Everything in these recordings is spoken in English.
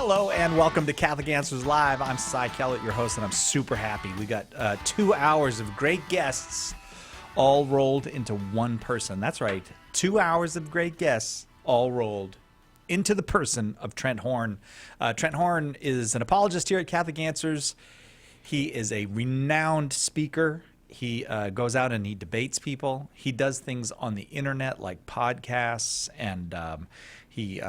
Hello and welcome to Catholic Answers Live. I'm Cy Kellett, your host, and I'm super happy. We got 2 hours of great guests all rolled into one person. That's right, 2 hours of great guests all rolled into the person of Trent Horn. Trent Horn is an apologist here at Catholic Answers. He is a renowned speaker. He goes out and he debates people. He does things on the internet like podcasts, and he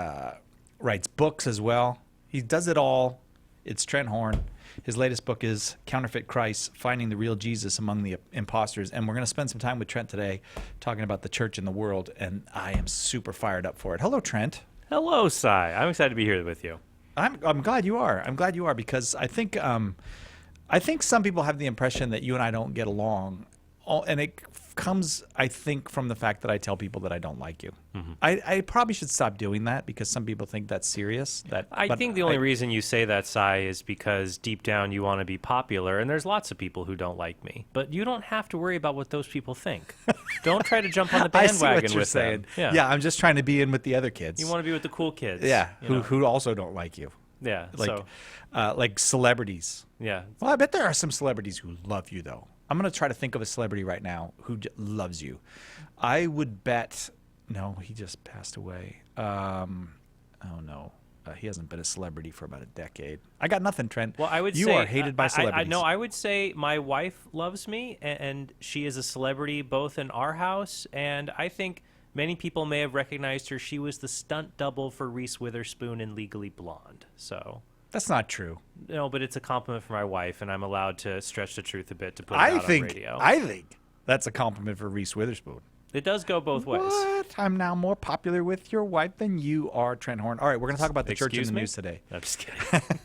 writes books as well. He does it all. It's Trent Horn. His latest book is Counterfeit Christ, Finding the Real Jesus Among the Imposters. And we're going to spend some time with Trent today talking about the church in the world, and I am super fired up for it. Hello, Trent. Hello, Cy. I'm excited to be here with you. I'm glad you are. I'm glad you are because I think some people have the impression that you and I don't get along, and it comes, I think, from the fact that I tell people that I don't like you. Mm-hmm. I probably should stop doing that because some people think that's serious. I think the only reason you say that, Cy, is because deep down you want to be popular, and there's lots of people who don't like me. But you don't have to worry about what those people think. Don't try to jump on the bandwagon with them. Yeah, I'm just trying to be in with the other kids. You want to be with the cool kids. Yeah, who also don't like you. Yeah, like celebrities. Yeah. Well, I bet there are some celebrities who love you, though. I'm going to try to think of a celebrity right now who loves you. I would bet... No, he just passed away. Oh, no. He hasn't been a celebrity for about a decade. I got nothing, Trent. Well, I would you say... You are hated by celebrities. I would say my wife loves me, and she is a celebrity both in our house, and I think many people may have recognized her. She was the stunt double for Reese Witherspoon in Legally Blonde, so... That's not true. No, but it's a compliment for my wife, and I'm allowed to stretch the truth a bit to put it out on radio. I think that's a compliment for Reese Witherspoon. It does go both ways. What? I'm now more popular with your wife than you are, Trent Horn. All right, we're going to talk about the church in the news today. I'm just kidding.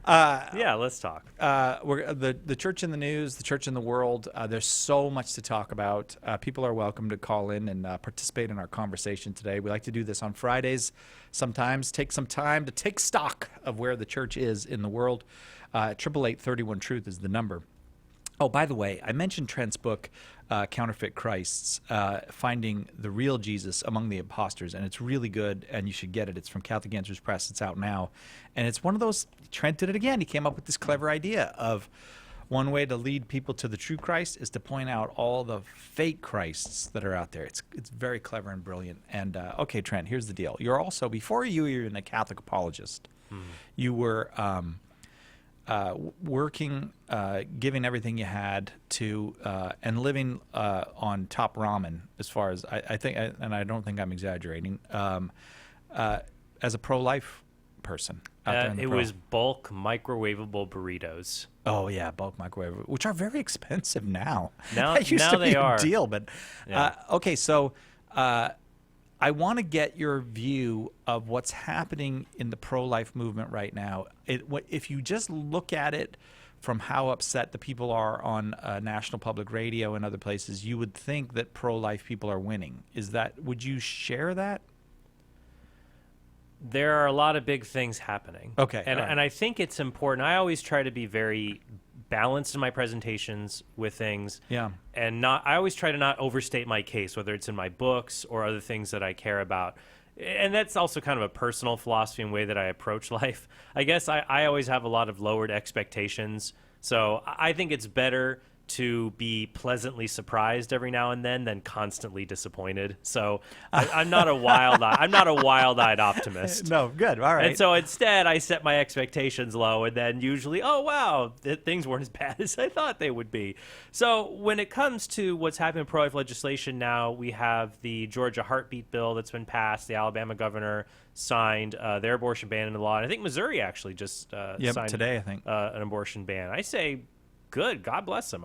Yeah, let's talk. The church in the news, the church in the world. There's so much to talk about. People are welcome to call in and participate in our conversation today. We like to do this on Fridays. Sometimes take some time to take stock of where the church is in the world. 888-31-TRUTH is the number. Oh, by the way, I mentioned Trent's book, Counterfeit Christs, Finding the Real Jesus Among the Imposters, and it's really good, and you should get it. It's from Catholic Answers Press. It's out now. And it's one of those, Trent did it again. He came up with this clever idea of one way to lead people to the true Christ is to point out all the fake Christs that are out there. It's very clever and brilliant. And, okay, Trent, here's the deal. You're also, before you were a Catholic apologist, you were... working, giving everything you had to, and living on top ramen, as far as I think, and I don't think I'm exaggerating, as a pro-life person. It was bulk microwavable burritos. Oh yeah, bulk microwave, which are very expensive now. Now that used to be they a are. deal, but Yeah. okay, so. I want to get your view of what's happening in the pro-life movement right now. If you just look at it from how upset the people are on national public radio and other places, you would think that pro-life people are winning. Would you share that? There are a lot of big things happening. Okay. And I think it's important. I always try to be very balanced in my presentations with things. Yeah. And I always try to not overstate my case, whether it's in my books or other things that I care about. And that's also kind of a personal philosophy and way that I approach life. I guess I always have a lot of lowered expectations. So I think it's better to be pleasantly surprised every now and then than constantly disappointed. So I'm not a wild-eyed optimist. No, good. All right. And so instead, I set my expectations low, and then usually, oh wow, things weren't as bad as I thought they would be. So when it comes to what's happening in pro-life legislation now, we have the Georgia heartbeat bill that's been passed. The Alabama governor signed their abortion ban into law, and I think Missouri actually just signed today, I think, an abortion ban. I say, good. God bless them.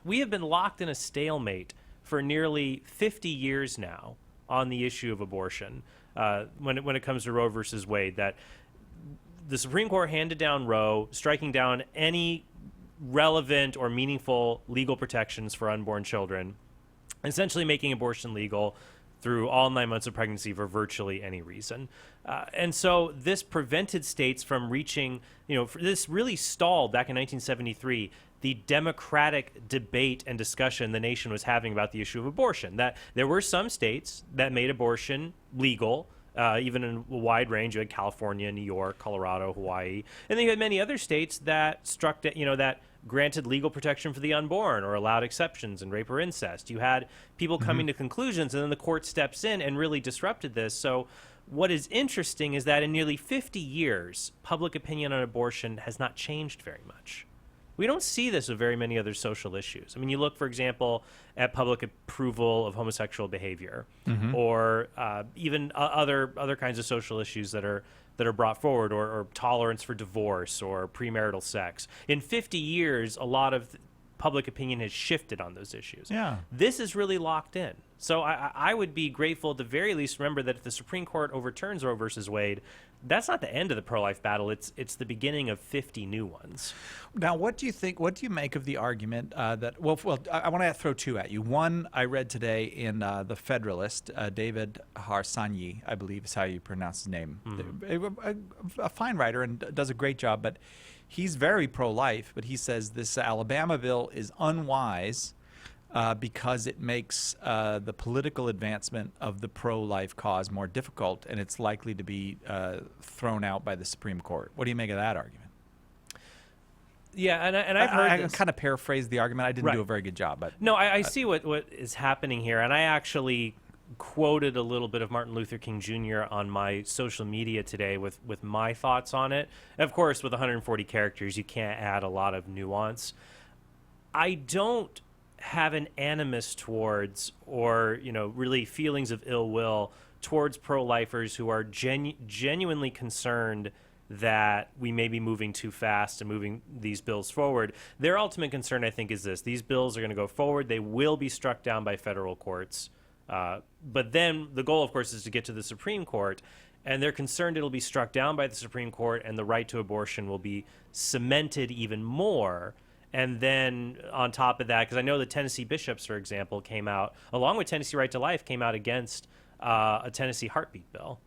We have been locked in a stalemate for nearly 50 years now on the issue of abortion. When it comes to Roe versus Wade, that the Supreme Court handed down Roe, striking down any relevant or meaningful legal protections for unborn children, essentially making abortion legal through all 9 months of pregnancy for virtually any reason. And so this prevented states from reaching, this really stalled back in 1973, the democratic debate and discussion the nation was having about the issue of abortion. That there were some states that made abortion legal even in a wide range. You had California, New York, Colorado, Hawaii, and then you had many other states that that granted legal protection for the unborn or allowed exceptions in rape or incest. You had people coming to conclusions, and then the court steps in and really disrupted this. So what is interesting is that in nearly 50 years, public opinion on abortion has not changed very much. We don't see this with very many other social issues. I mean, you look, for example, at public approval of homosexual behavior, or even other kinds of social issues that are brought forward, or tolerance for divorce or premarital sex. In 50 years, a lot of public opinion has shifted on those issues. Yeah. This is really locked in. So I would be grateful, at the very least, remember that if the Supreme Court overturns Roe versus Wade, that's not the end of the pro-life battle. It's the beginning of 50 new ones. Now, what do you think? What do you make of the argument that? Well, I want to throw two at you. One, I read today in the Federalist, David Harsanyi, I believe is how you pronounce his name, a fine writer and does a great job. But he's very pro-life. But he says this Alabama bill is unwise because it makes the political advancement of the pro-life cause more difficult, and it's likely to be thrown out by the Supreme Court. What do you make of that argument? Yeah, and I've heard I this. kind of paraphrased the argument. I didn't Right. do a very good job, but No, I see what is happening here, and I actually quoted a little bit of Martin Luther King Jr. on my social media today with my thoughts on it. Of course, with 140 characters, you can't add a lot of nuance. I don't have an animus towards, or really feelings of ill will towards pro-lifers who are genuinely concerned that we may be moving too fast and moving these bills forward. Their ultimate concern, I think, is this: these bills are going to go forward. They will be struck down by federal courts. But then the goal, of course, is to get to the Supreme Court, and they're concerned it'll be struck down by the Supreme Court and the right to abortion will be cemented even more. And then on top of that, because I know the Tennessee bishops, for example, came out, along with Tennessee Right to Life, came out against a Tennessee heartbeat bill.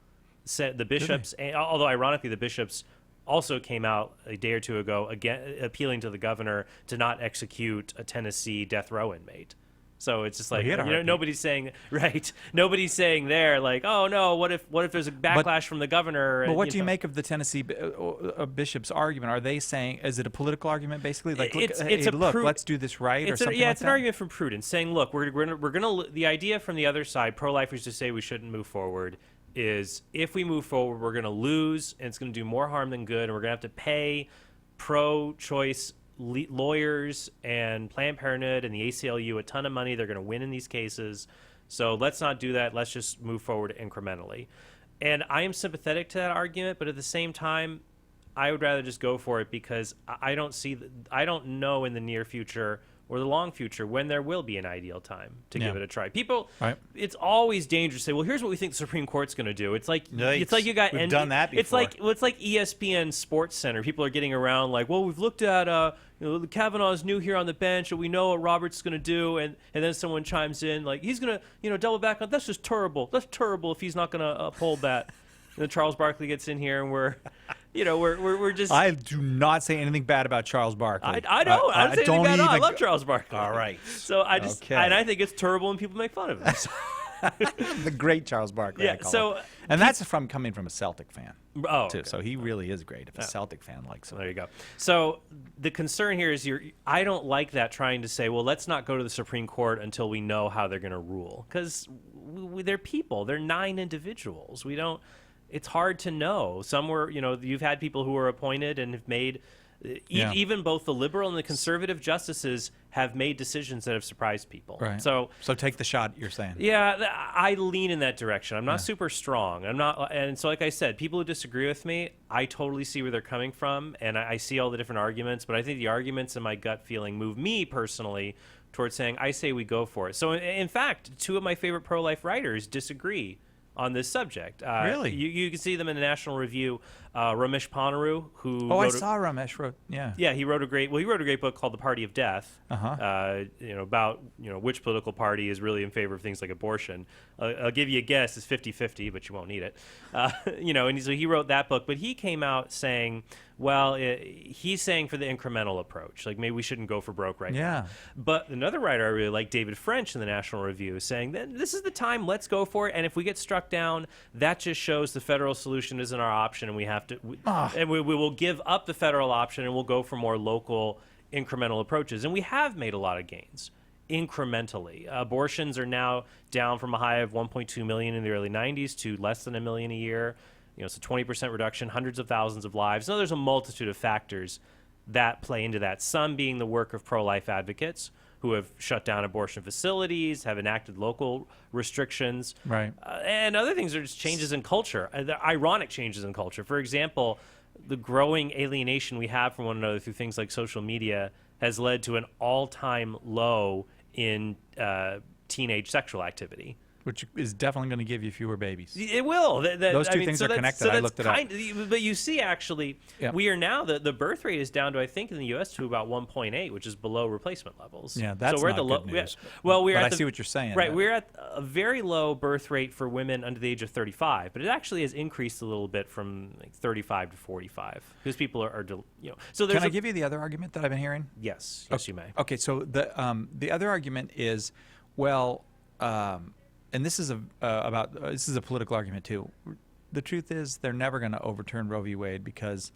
Said the bishops, although ironically the bishops also came out a day or two ago again appealing to the governor to not execute a Tennessee death row inmate. So it's just like, nobody's saying, right? Nobody's saying there, like, oh no, what if there's a backlash from the governor? But what do you make of the Tennessee bishop's argument? Are they saying, is it a political argument basically? Like, look, let's do this right, or something like that? It's an argument from prudence, saying, look, we're gonna. The idea from the other side, pro-lifers, to say we shouldn't move forward is, if we move forward, we're gonna lose, and it's gonna do more harm than good, and we're gonna have to pay pro-choice lawyers and Planned Parenthood and the ACLU a ton of money. They're going to win in these cases. So let's not do that. Let's just move forward incrementally. And I am sympathetic to that argument, but at the same time, I would rather just go for it, because I don't know in the near future or the long future when there will be an ideal time to give it a try. People, it's always dangerous to say, well, here's what we think the Supreme Court's going to do. It's like you got We've done that before. It's like ESPN Sports Center. People are getting around like, well, we've looked at Kavanaugh's new here on the bench, and we know what Roberts is going to do, and then someone chimes in like, he's going to double back on, that's just terrible. That's terrible if he's not going to uphold that. And then Charles Barkley gets in here, and we're just. I do not say anything bad about Charles Barkley. I know. I don't say anything bad. I love Charles Barkley. All right. So and I think it's terrible when people make fun of him. The great Charles Barkley. Yeah. I call him. And that's coming from a Celtic fan. Oh, too. okay. So he really is great if a Celtic fan likes him. There you go. So the concern here is I don't like that, trying to say, well, let's not go to the Supreme Court until we know how they're going to rule, because they're people. They're 9 individuals. We don't. It's hard to know. Some were, you've had people who were appointed and have made, even both the liberal and the conservative justices have made decisions that have surprised people. Right. So take the shot, you're saying. Yeah, I lean in that direction. I'm not super strong. I'm not, and so like I said, people who disagree with me, I totally see where they're coming from, and I see all the different arguments. But I think the arguments and my gut feeling move me personally towards saying, I say we go for it. So in fact, 2 of my favorite pro-life writers disagree on this subject. Really? You can see them in the National Review. Ramesh Ponnuru, who Oh, I wrote saw Ramesh wrote. Yeah. he wrote a great book called The Party of Death, Uh-huh. about which political party is really in favor of things like abortion. I'll give you a guess, it's 50-50, but you won't need it. And so he wrote that book, but he came out saying, well, he's saying for the incremental approach, like maybe we shouldn't go for broke right now. Yeah. But another writer I really like, David French in the National Review, is saying that this is the time, let's go for it. And if we get struck down, that just shows the federal solution isn't our option, and we have to, and we will give up the federal option, and we'll go for more local incremental approaches. And we have made a lot of gains incrementally. Abortions are now down from a high of 1.2 million in the early 90s to less than a million a year. It's a 20% reduction, hundreds of thousands of lives. Now, there's a multitude of factors that play into that, some being the work of pro-life advocates who have shut down abortion facilities, have enacted local restrictions. Right. And other things are just changes in culture, the ironic changes in culture. For example, the growing alienation we have from one another through things like social media has led to an all-time low in teenage sexual activity. Which is definitely going to give you fewer babies. It will. Those two things are connected. I looked it up. But you see, actually, Yep. we are now, the birth rate is down to, I think, in the U.S. to about 1.8, which is below replacement levels. Yeah, that's we're not at the good news. Well, we're but at I see what you're saying. Right, we're at a very low birth rate for women under the age of 35, but it actually has increased a little bit from like 35 to 45 because people are So there's Can I give you the other argument that I've been hearing? Yes, you may. Okay, so the other argument is, and this is this is a political argument too. The truth is, they're never going to overturn Roe v. Wade because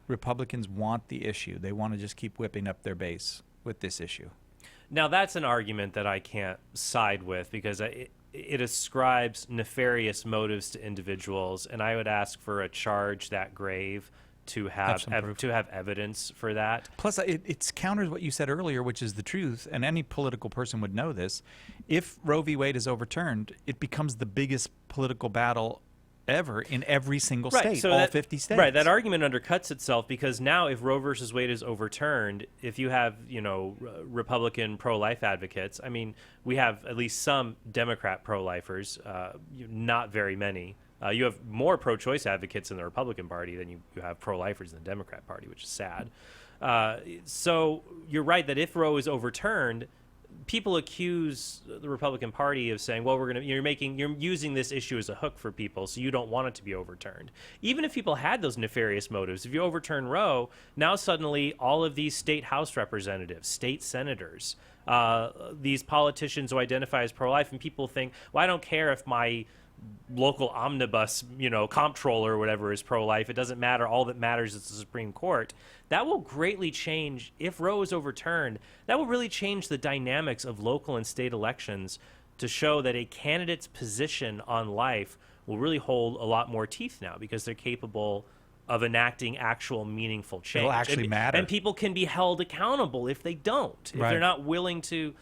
Republicans want the issue. They want to just keep whipping up their base with this issue. Now, that's an argument that I can't side with because it ascribes nefarious motives to individuals, and I would ask for a charge that grave to have evidence for that. Plus, it counters what you said earlier, which is the truth, and any political person would know this. If Roe v. Wade is overturned, it becomes the biggest political battle ever in every single state, so all 50 states. Right, that argument undercuts itself because now if Roe versus Wade is overturned, if you have, Republican pro-life advocates, I mean, we have at least some Democrat pro-lifers, not very many. You have more pro-choice advocates in the Republican Party than you have pro-lifers in the Democrat Party, which is sad. So you're right that if Roe is overturned, people accuse the Republican Party of saying, well, you're using this issue as a hook for people, so you don't want it to be overturned. Even if people had those nefarious motives, if you overturn Roe, now suddenly all of these state House representatives, state senators, these politicians who identify as pro-life, and people think, well, I don't care if my local omnibus, comptroller or whatever is pro-life. It doesn't matter. All that matters is the Supreme Court. That will greatly change, if Roe is overturned, that will really change the dynamics of local and state elections to show that a candidate's position on life will really hold a lot more teeth now because they're capable of enacting actual meaningful change. It'll actually matter. And people can be held accountable if they don't, if they're not willing to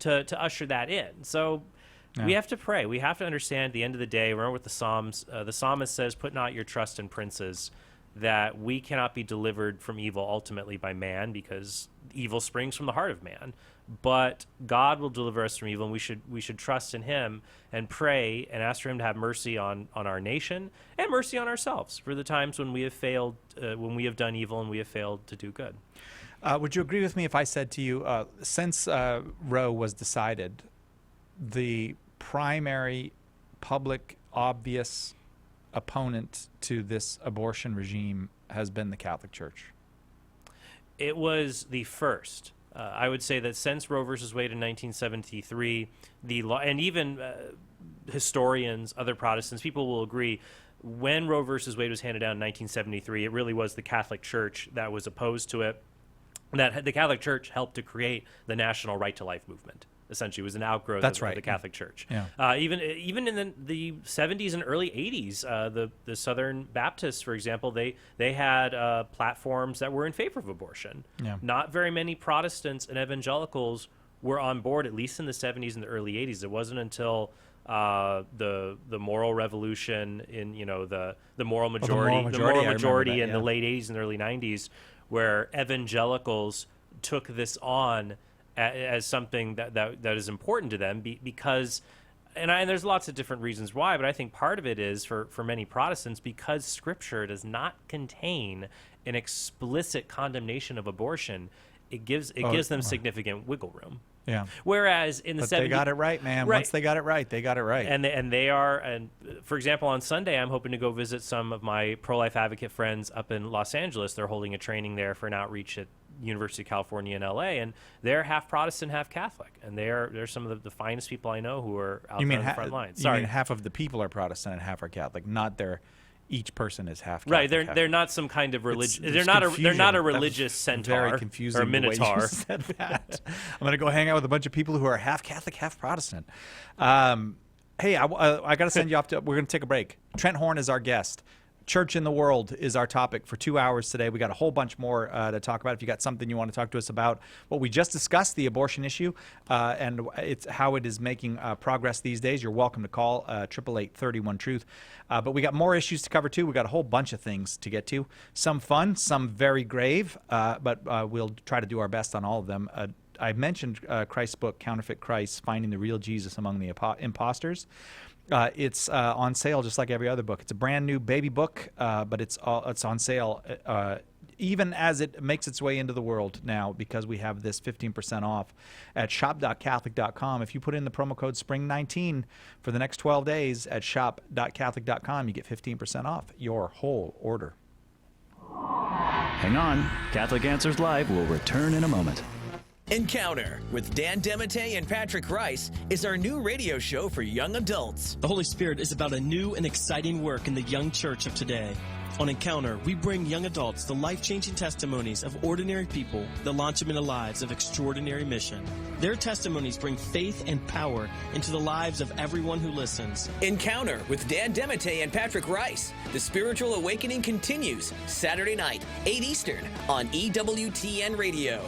usher that in. So we have to pray. We have to understand at the end of the day, remember what the psalmist says, put not your trust in princes, that we cannot be delivered from evil ultimately by man because evil springs from the heart of man. But God will deliver us from evil, and we should trust in him and pray and ask for him to have mercy on our nation and mercy on ourselves for the times when we have failed, when we have done evil and we have failed to do good. Would you agree with me if I said to you, since Roe was decided, the primary public obvious opponent to this abortion regime has been the Catholic Church? It was the first. I would say that since Roe versus Wade in 1973, and even historians, other Protestants, people will agree, when Roe versus Wade was handed down in 1973, it really was the Catholic Church that was opposed to it. That the Catholic Church helped to create the national right to life movement. Essentially, it was an outgrowth of the Catholic Church. Yeah. Even in the 70s and early 80s, the Southern Baptists, for example, they had platforms that were in favor of abortion. Yeah. Not very many Protestants and evangelicals were on board, at least in the 70s and the early 80s. It wasn't until the moral revolution in the moral majority in the late 80s and early 90s, where evangelicals took this on as something that is important to them because and there's lots of different reasons why, but I think part of it is for many Protestants because Scripture does not contain an explicit condemnation of abortion. It gives them significant wiggle room. Yeah. Whereas in the 70s, they got it right, man. Right. Once they got it right, they got it right. And for example, on Sunday, I'm hoping to go visit some of my pro-life advocate friends up in Los Angeles. They're holding a training there for an outreach at University of California in LA, and they're half Protestant, half Catholic, and they're some of the finest people I know who are out there on the front lines. You mean half of the people are Protestant and half are Catholic, not each person is half Catholic. Right, they're not some kind of religion. They're not a religious centaur very confusing or minotaur. The way you said that. I'm going to go hang out with a bunch of people who are half Catholic, half Protestant. Hey, I got to send you off to. We're going to take a break. Trent Horn is our guest. Church in the world is our topic for 2 hours today. We got a whole bunch more to talk about. If you got something you want to talk to us about, what we just discussed, the abortion issue, and it's how it is making progress these days, you're welcome to call 888-31-TRUTH. But we got more issues to cover too. We got a whole bunch of things to get to. Some fun, some very grave, but we'll try to do our best on all of them. I mentioned Christ's book, Counterfeit Christ: Finding the Real Jesus Among the Imposters. It's on sale just like every other book. It's a brand new baby book, but it's on sale even as it makes its way into the world now because we have this 15% off at shop.catholic.com. If you put in the promo code SPRING19 for the next 12 days at shop.catholic.com, you get 15% off your whole order. Hang on. Catholic Answers Live will return in a moment. Encounter with Dan Demete and Patrick Rice is our new radio show for young adults. The Holy Spirit is about a new and exciting work in the young church of today. On Encounter, we bring young adults the life-changing testimonies of ordinary people that launch them into lives of extraordinary mission. Their testimonies bring faith and power into the lives of everyone who listens. Encounter with Dan Demete and Patrick Rice. The Spiritual Awakening continues Saturday night, 8 Eastern on EWTN Radio.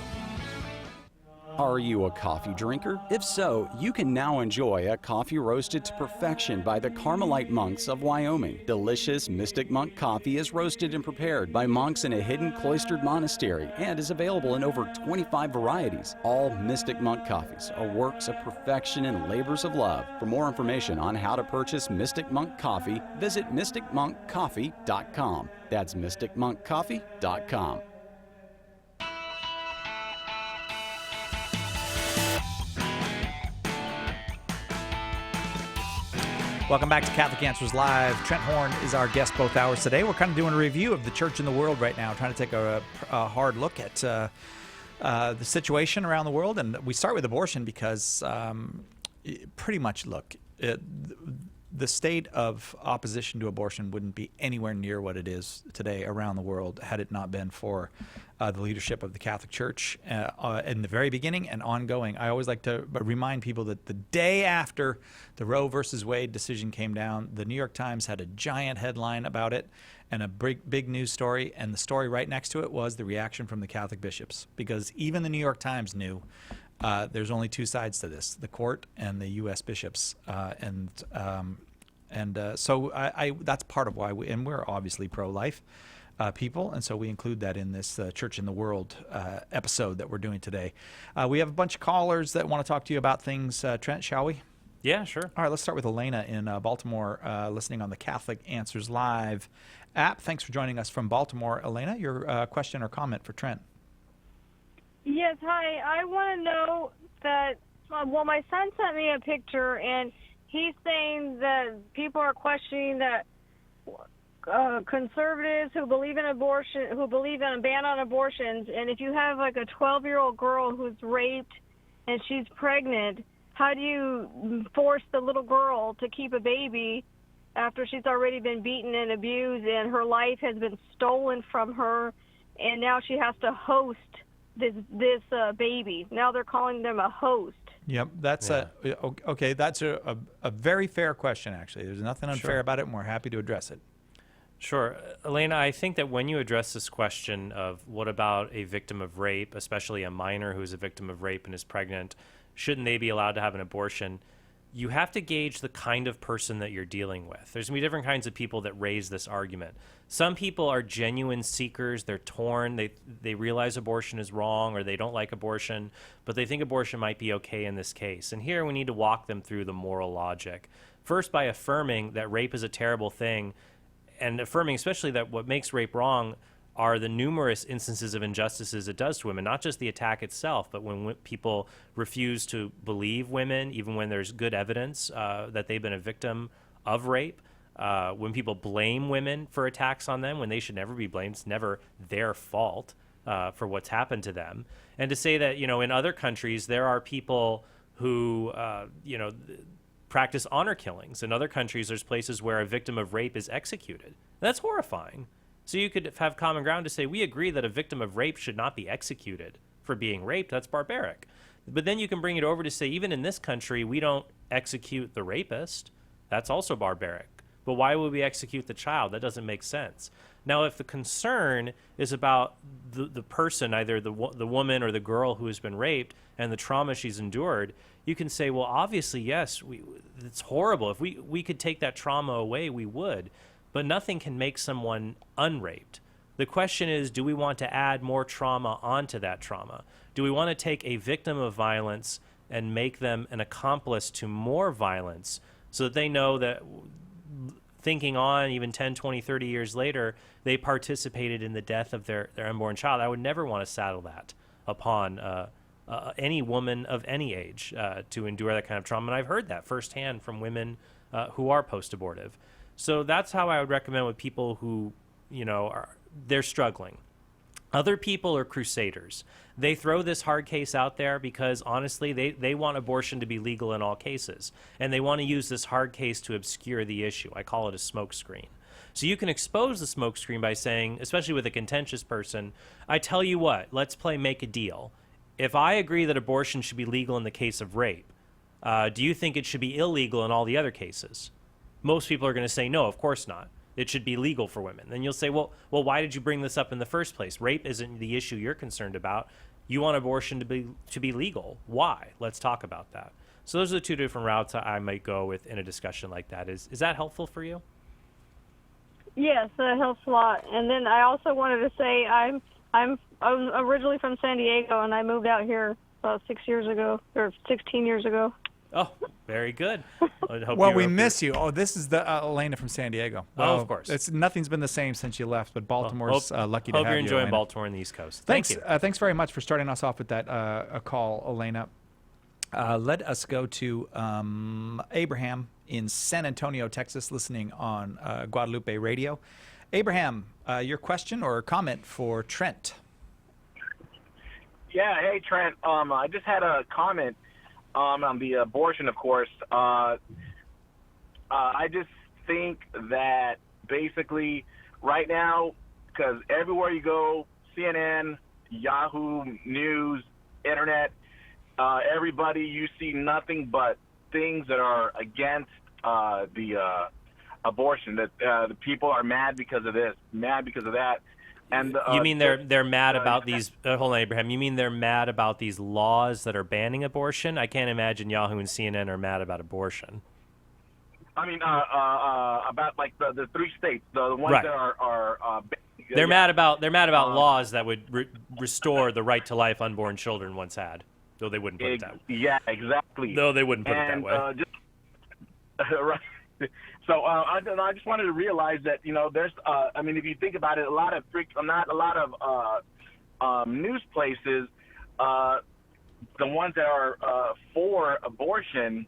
Are you a coffee drinker? If so, you can now enjoy a coffee roasted to perfection by the Carmelite monks of Wyoming. Delicious Mystic Monk coffee is roasted and prepared by monks in a hidden cloistered monastery and is available in over 25 varieties. All Mystic Monk coffees are works of perfection and labors of love. For more information on how to purchase Mystic Monk coffee, visit mysticmonkcoffee.com. That's mysticmonkcoffee.com. Welcome back to Catholic Answers Live. Trent Horn is our guest both hours today. We're kind of doing a review of the church in the world right now, trying to take a hard look at the situation around the world. And we start with abortion because pretty much, look, the state of opposition to abortion wouldn't be anywhere near what it is today around the world had it not been for the leadership of the Catholic Church in the very beginning and ongoing. I always like to remind people that the day after the Roe versus Wade decision came down, the New York Times had a giant headline about it and a big news story, and the story right next to it was the reaction from the Catholic bishops, because even the New York Times knew there's only two sides to this: the court and the U.S. bishops, so that's part of why we're obviously pro-life people, and so we include that in this Church in the World episode that we're doing today. We have a bunch of callers that want to talk to you about things. Trent, shall we? Yeah, sure. All right, let's start with Elena in Baltimore, listening on the Catholic Answers Live app. Thanks for joining us from Baltimore. Elena, your question or comment for Trent? Yes, hi. I want to know that, my son sent me a picture, and he's saying that people are questioning that conservatives who believe in abortion, who believe in a ban on abortions, and if you have like a 12-year-old girl who's raped and she's pregnant, how do you force the little girl to keep a baby after she's already been beaten and abused and her life has been stolen from her, and now she has to host this baby? Now they're calling them a host. Yep, that's okay. That's a very fair question, actually. There's nothing unfair about it, and we're happy to address it. Sure. Elena, I think that when you address this question of what about a victim of rape, especially a minor who is a victim of rape and is pregnant, shouldn't they be allowed to have an abortion? you have to gauge the kind of person that you're dealing with. There's going to be different kinds of people that raise this argument. Some people are genuine seekers. They're torn. They realize abortion is wrong, or they don't like abortion, but they think abortion might be okay in this case. And here we need to walk them through the moral logic. First, by affirming that rape is a terrible thing, and affirming especially that what makes rape wrong are the numerous instances of injustices it does to women, not just the attack itself, but when people refuse to believe women, even when there's good evidence that they've been a victim of rape, when people blame women for attacks on them when they should never be blamed. It's never their fault for what's happened to them. And to say that, in other countries, there are people who, practice honor killings. In other countries, there's places where a victim of rape is executed. That's horrifying. So you could have common ground to say, we agree that a victim of rape should not be executed for being raped. That's barbaric. But then you can bring it over to say, even in this country, we don't execute the rapist. That's also barbaric. But why would we execute the child? That doesn't make sense. Now, if the concern is about the person, either the woman or the girl who has been raped and the trauma she's endured, you can say, well, obviously, yes, it's horrible. If we could take that trauma away, we would. But nothing can make someone unraped. The question is, do we want to add more trauma onto that trauma? Do we want to take a victim of violence and make them an accomplice to more violence so that they know that thinking on even 10, 20, 30 years later, they participated in the death of their unborn child? I would never want to saddle that upon any woman of any age to endure that kind of trauma. And I've heard that firsthand from women who are post-abortive. So that's how I would recommend with people who, they're struggling. Other people are crusaders. They throw this hard case out there because, honestly, they want abortion to be legal in all cases. And they want to use this hard case to obscure the issue. I call it a smokescreen. So you can expose the smokescreen by saying, especially with a contentious person, I tell you what, let's play make a deal. If I agree that abortion should be legal in the case of rape, do you think it should be illegal in all the other cases? Most people are going to say, no, of course not. It should be legal for women. Then you'll say, well, why did you bring this up in the first place? Rape isn't the issue you're concerned about. You want abortion to be legal. Why? Let's talk about that. So those are the two different routes I might go with in a discussion like that. Is that helpful for you? Yes, that helps a lot. And then I also wanted to say I'm originally from San Diego, and I moved out here about 16 years ago. Oh, very good. We miss you. Oh, this is the Elena from San Diego. Oh, of course. Nothing's been the same since you left, but Baltimore's lucky to have you. Hope you're enjoying Elena. Baltimore and the East Coast. Thanks. Thank you. Thanks very much for starting us off with that call, Elena. Let us go to Abraham in San Antonio, Texas, listening on Guadalupe Radio. Abraham, your question or comment for Trent? Yeah, hey, Trent. I just had a comment on the abortion, of course. I just think that basically right now, because everywhere you go, CNN, Yahoo News, Internet, everybody, you see nothing but things that are against the abortion, that the people are mad because of this, mad because of that. And you mean they're mad about these? Hold on, Abraham. You mean they're mad about these laws that are banning abortion? I can't imagine Yahoo and CNN are mad about abortion. I mean, about like the three states, the ones that are. They're mad about laws that would restore the right to life unborn children once had, though they wouldn't put it that way. Yeah, exactly. No, they wouldn't put it that way. Right. So I just wanted to realize that there's I mean, if you think about it, not a lot of news places, the ones that are for abortion,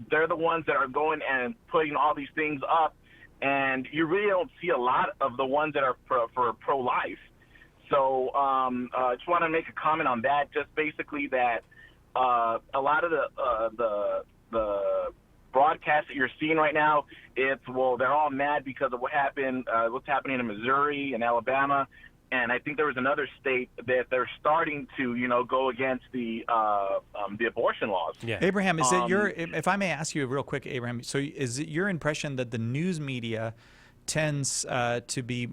they're the ones that are going and putting all these things up, and you really don't see a lot of the ones that are for pro-life. So I just want to make a comment on that. Just basically that a lot of the broadcasts that you're seeing right now, they're all mad because of what's happening in Missouri and Alabama, and I think there was another state that they're starting to go against the abortion laws. Yeah. Abraham, is it if I may ask you real quick, Abraham, so is it your impression that the news media tends to be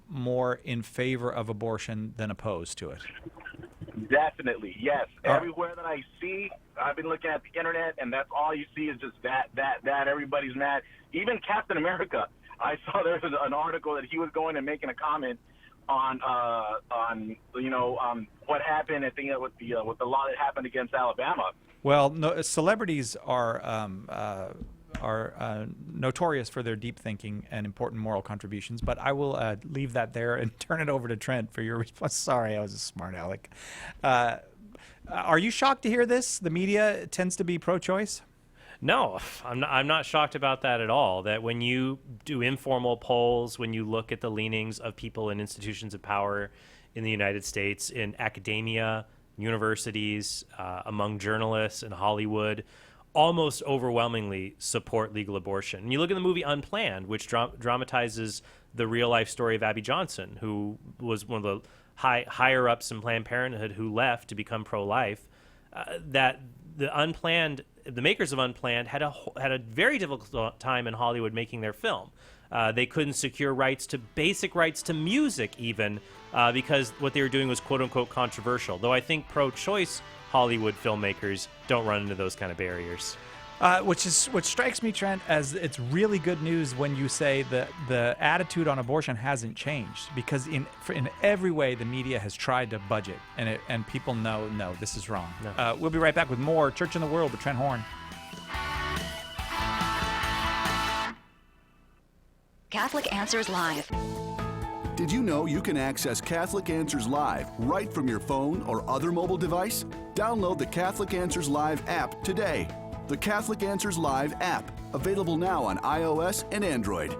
more in favor of abortion than opposed to it? Definitely, yes. Oh. Everywhere that I see, I've been looking at the internet, and that's all you see is just that. Everybody's mad. Even Captain America. I saw there's an article that he was going and making a comment on what happened. I think with the law that happened against Alabama. Well, no, celebrities are notorious for their deep thinking and important moral contributions, but I will leave that there and turn it over to Trent for your response. Sorry, I was a smart aleck. Are you shocked to hear this? The media tends to be pro-choice? No, I'm not shocked about that at all. That when you do informal polls, when you look at the leanings of people in institutions of power in the United States, in academia, universities, among journalists in Hollywood, almost overwhelmingly support legal abortion. And you look at the movie Unplanned, which dramatizes the real-life story of Abby Johnson, who was one of the higher-ups in Planned Parenthood who left to become pro-life, that the makers of Unplanned had a very difficult time in Hollywood making their film. They couldn't secure basic rights to music even, because what they were doing was quote-unquote controversial, though I think pro-choice Hollywood filmmakers don't run into those kind of barriers. Which strikes me, Trent, as it's really good news when you say that the attitude on abortion hasn't changed, because in every way the media has tried to budge it, and people know, no, this is wrong. No. We'll be right back with more Church in the World with Trent Horn. Catholic Answers Live. Did you know you can access Catholic Answers Live right from your phone or other mobile device? Download the Catholic Answers Live app today. The Catholic Answers Live app, available now on iOS and Android.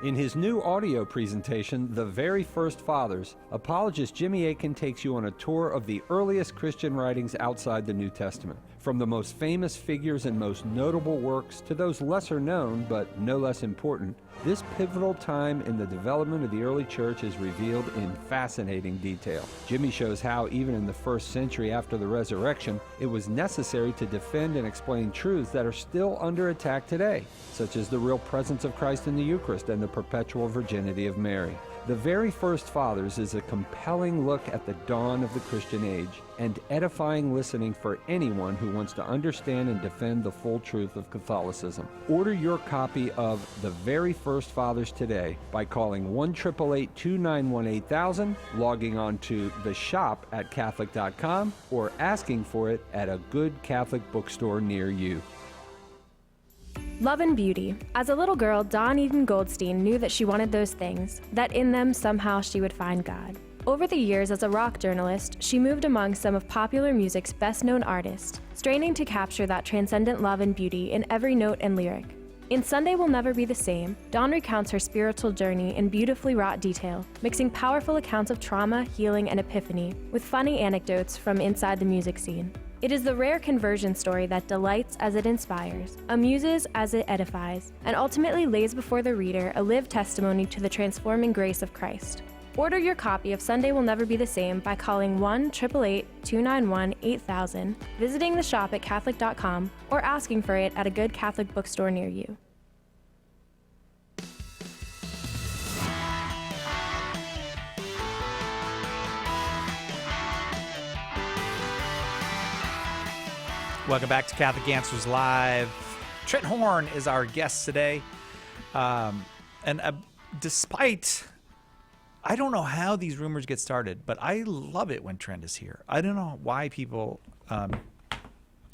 In his new audio presentation, The Very First Fathers, apologist Jimmy Akin takes you on a tour of the earliest Christian writings outside the New Testament. From the most famous figures and most notable works to those lesser known but no less important, this pivotal time in the development of the early church is revealed in fascinating detail. Jimmy shows how, even in the first century after the resurrection, it was necessary to defend and explain truths that are still under attack today, such as the real presence of Christ in the Eucharist and the perpetual virginity of Mary. The Very First Fathers is a compelling look at the dawn of the Christian age and edifying listening for anyone who wants to understand and defend the full truth of Catholicism. Order your copy of The Very First Fathers today by calling 1-888-291-8000, logging on to the shop at Catholic.com, or asking for it at a good Catholic bookstore near you. Love and beauty. As a little girl, Dawn Eden Goldstein knew that she wanted those things, that in them somehow she would find God. Over the years as a rock journalist, she moved among some of popular music's best-known artists, straining to capture that transcendent love and beauty in every note and lyric. In Sunday Will Never Be the Same, Dawn recounts her spiritual journey in beautifully wrought detail, mixing powerful accounts of trauma, healing, and epiphany with funny anecdotes from inside the music scene. It is the rare conversion story that delights as it inspires, amuses as it edifies, and ultimately lays before the reader a lived testimony to the transforming grace of Christ. Order your copy of Sunday Will Never Be the Same by calling 1-888-291-8000, visiting the shop at Catholic.com, or asking for it at a good Catholic bookstore near you. Welcome back to Catholic Answers Live. Trent Horn is our guest today. Despite, I don't know how these rumors get started, but I love it when Trent is here. I don't know why people, all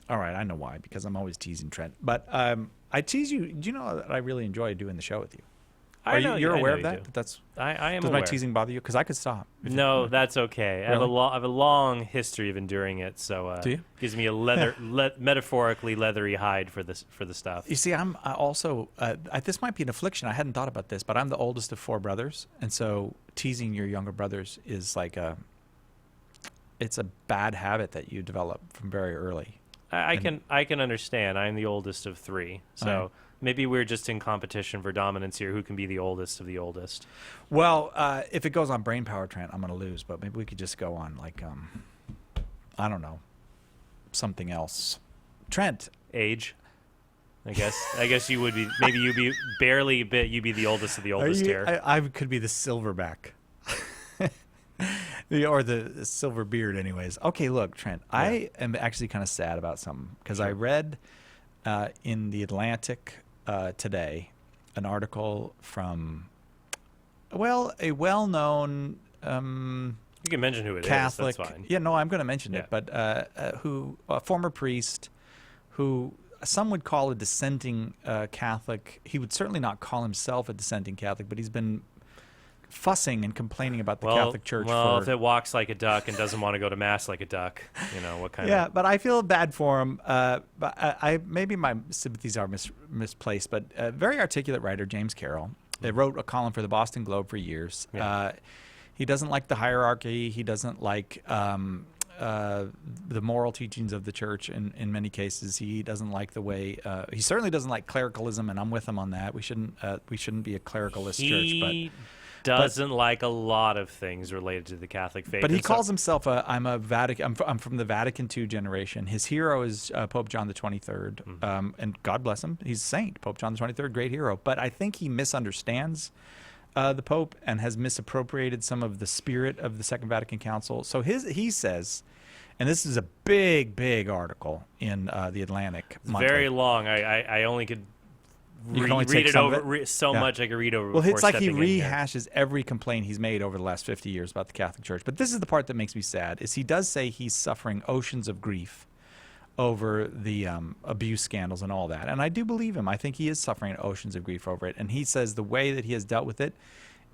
right, I know why, because I'm always teasing Trent. But I tease you. Do you know that I really enjoy doing the show with you? You're aware of that? That's I am Does aware. my teasing bother you? Because I could stop. No, that's okay. Really? I have a long history of enduring it, so Do you? gives me a metaphorically leathery hide for the stuff. You see, I'm also, this might be an affliction. I hadn't thought about this, but I'm the oldest of 4 brothers. And so teasing your younger brothers is like it's a bad habit that you develop from very early. I can understand. I'm the oldest of 3, so Right. maybe we're just in competition for dominance here. Who can be the oldest of the oldest? Well, if it goes on brain power, Trent, I'm going to lose. But maybe we could just go on like, I don't know, something else. Trent, Age. I guess you would be. Maybe you'd be barely a bit. You'd be the oldest of the oldest here. I could be the silverback. Or the silver beard, anyways. Okay, look, Trent, I am actually kind of sad about something because I read in the Atlantic today an article from, a well-known You can mention who it Catholic. is. That's fine. Yeah, no, I'm going to mention it, but a former priest who some would call a dissenting Catholic. He would certainly not call himself a dissenting Catholic, but he's been fussing and complaining about the Catholic Church. Well, if it walks like a duck and doesn't want to go to mass like a duck, what kind of... Yeah, but I feel bad for him. But I maybe my sympathies are misplaced, but a very articulate writer, James Carroll, wrote a column for the Boston Globe for years. Yeah. He doesn't like the hierarchy. He doesn't like the moral teachings of the church in many cases. He doesn't like the way he certainly doesn't like clericalism, and I'm with him on that. We shouldn't be a clericalist church, but doesn't like a lot of things related to the Catholic faith. But he calls himself I'm from the Vatican II generation. His hero is Pope John the 23rd, and God bless him, he's a saint. Pope John the 23rd, great hero. But I think he misunderstands the Pope and has misappropriated some of the spirit of the Second Vatican Council. So he says, and this is a big article in the Atlantic. It's very long. I only could read it over so much I could read over. Well, it's like he rehashes rehashes every complaint he's made over the last 50 years about the Catholic Church. But this is the part that makes me sad, is he does say he's suffering oceans of grief over the abuse scandals and all that. And I do believe him. I think he is suffering oceans of grief over it. And he says the way that he has dealt with it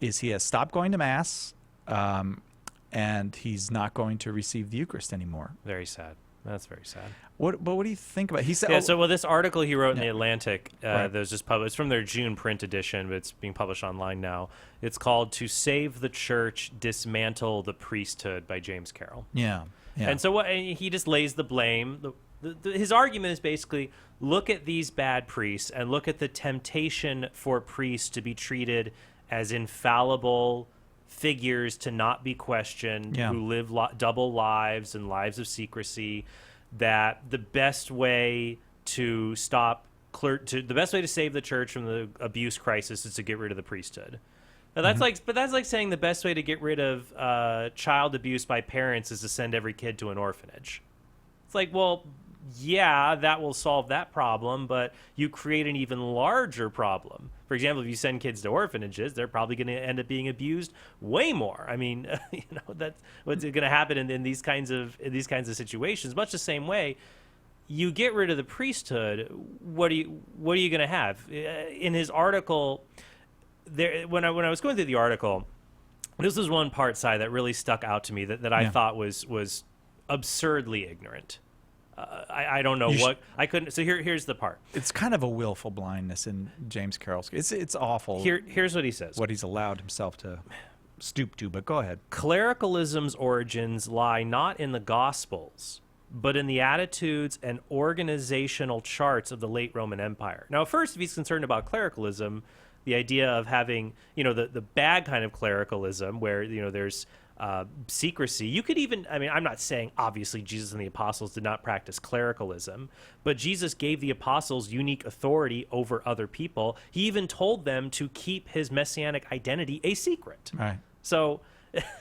is he has stopped going to Mass, and he's not going to receive the Eucharist anymore. Very sad. That's very sad. What do you think about it? He said, this article he wrote in the Atlantic that was just published, it's from their June print edition, but it's being published online now. It's called "To Save the Church, Dismantle the Priesthood" by James Carroll. Yeah. And so he just lays the blame. His argument is basically, look at these bad priests and look at the temptation for priests to be treated as infallible figures to not be questioned, who live double lives and lives of secrecy, that the best way to the best way to save the church from the abuse crisis is to get rid of the priesthood. Now that's like saying the best way to get rid of child abuse by parents is to send every kid to an orphanage. It's like, well, yeah, that will solve that problem, but you create an even larger problem. For example, if you send kids to orphanages, they're probably going to end up being abused way more. I mean, that's what's going to happen in these kinds of situations. Much the same way, you get rid of the priesthood. What are you going to have? In his article, when I was going through the article, this was one part, Si, that really stuck out to me that I thought was absurdly ignorant. I don't know I couldn't. So here's the part. It's kind of a willful blindness in James Carroll's. It's awful. Here's what he says. What he's allowed himself to stoop to, but go ahead. Clericalism's origins lie not in the Gospels, but in the attitudes and organizational charts of the late Roman Empire. Now, first, if he's concerned about clericalism, the idea of having, the bad kind of clericalism where, there's secrecy. You could even, I'm not saying obviously Jesus and the apostles did not practice clericalism, but Jesus gave the apostles unique authority over other people. He even told them to keep his messianic identity a secret. Right. So,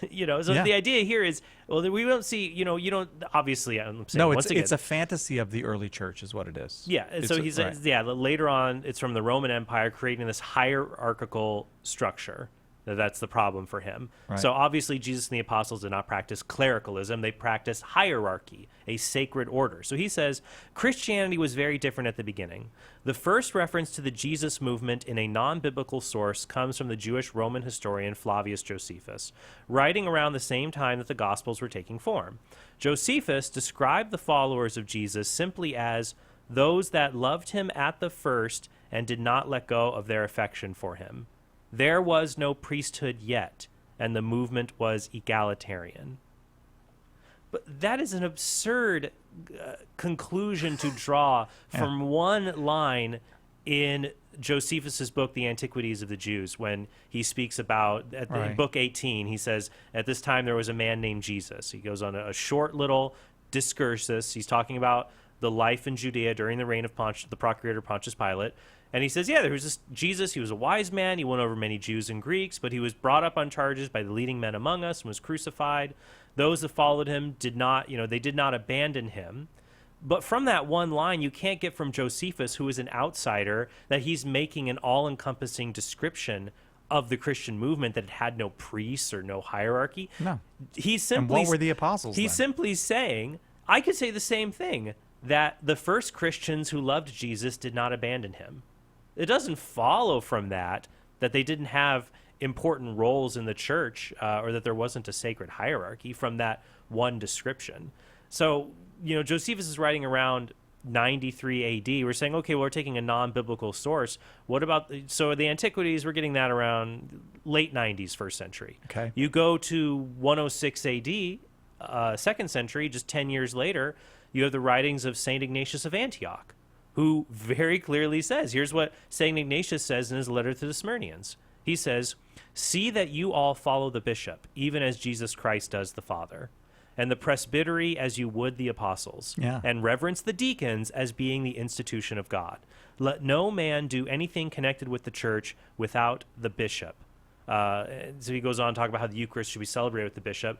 the idea here is, well, we don't see, you don't, obviously, I'm saying no, once again, it's a fantasy of the early church is what it is. Yeah. And so he says, later on, it's from the Roman Empire creating this hierarchical structure. That's the problem for him. Right. So obviously Jesus and the apostles did not practice clericalism. They practiced hierarchy, a sacred order. So he says Christianity was very different at the beginning. The first reference to the Jesus movement in a non-biblical source comes from the Jewish Roman historian Flavius Josephus, writing around the same time that the Gospels were taking form. Josephus described the followers of Jesus simply as those that loved him at the first and did not let go of their affection for him. There was no priesthood yet, and the movement was egalitarian. But that is an absurd conclusion to draw from one line in Josephus's book, The Antiquities of the Jews, when he speaks about, in book 18, he says, at this time there was a man named Jesus. He goes on a short little discursus. He's talking about the life in Judea during the reign of the procurator Pontius Pilate. And he says, yeah, there was this Jesus. He was a wise man. He won over many Jews and Greeks, but he was brought up on charges by the leading men among us and was crucified. Those that followed him did not, they did not abandon him. But from that one line, you can't get from Josephus, who is an outsider, that he's making an all-encompassing description of the Christian movement, that it had no priests or no hierarchy. No. He's simply, and what were the apostles He's then? simply saying, I could say the same thing, that the first Christians who loved Jesus did not abandon him. It doesn't follow from that they didn't have important roles in the church or that there wasn't a sacred hierarchy from that one description. So, Josephus is writing around 93 AD. We're saying, okay, well, we're taking a non-biblical source. What about, so the Antiquities, we're getting that around late 90s, first century. Okay. You go to 106 AD, second century, just 10 years later, you have the writings of St. Ignatius of Antioch, who very clearly says, here's what St. Ignatius says in his letter to the Smyrnians. He says, see that you all follow the bishop, even as Jesus Christ does the Father, and the presbytery as you would the apostles, and reverence the deacons as being the institution of God. Let no man do anything connected with the church without the bishop. So he goes on to talk about how the Eucharist should be celebrated with the bishop.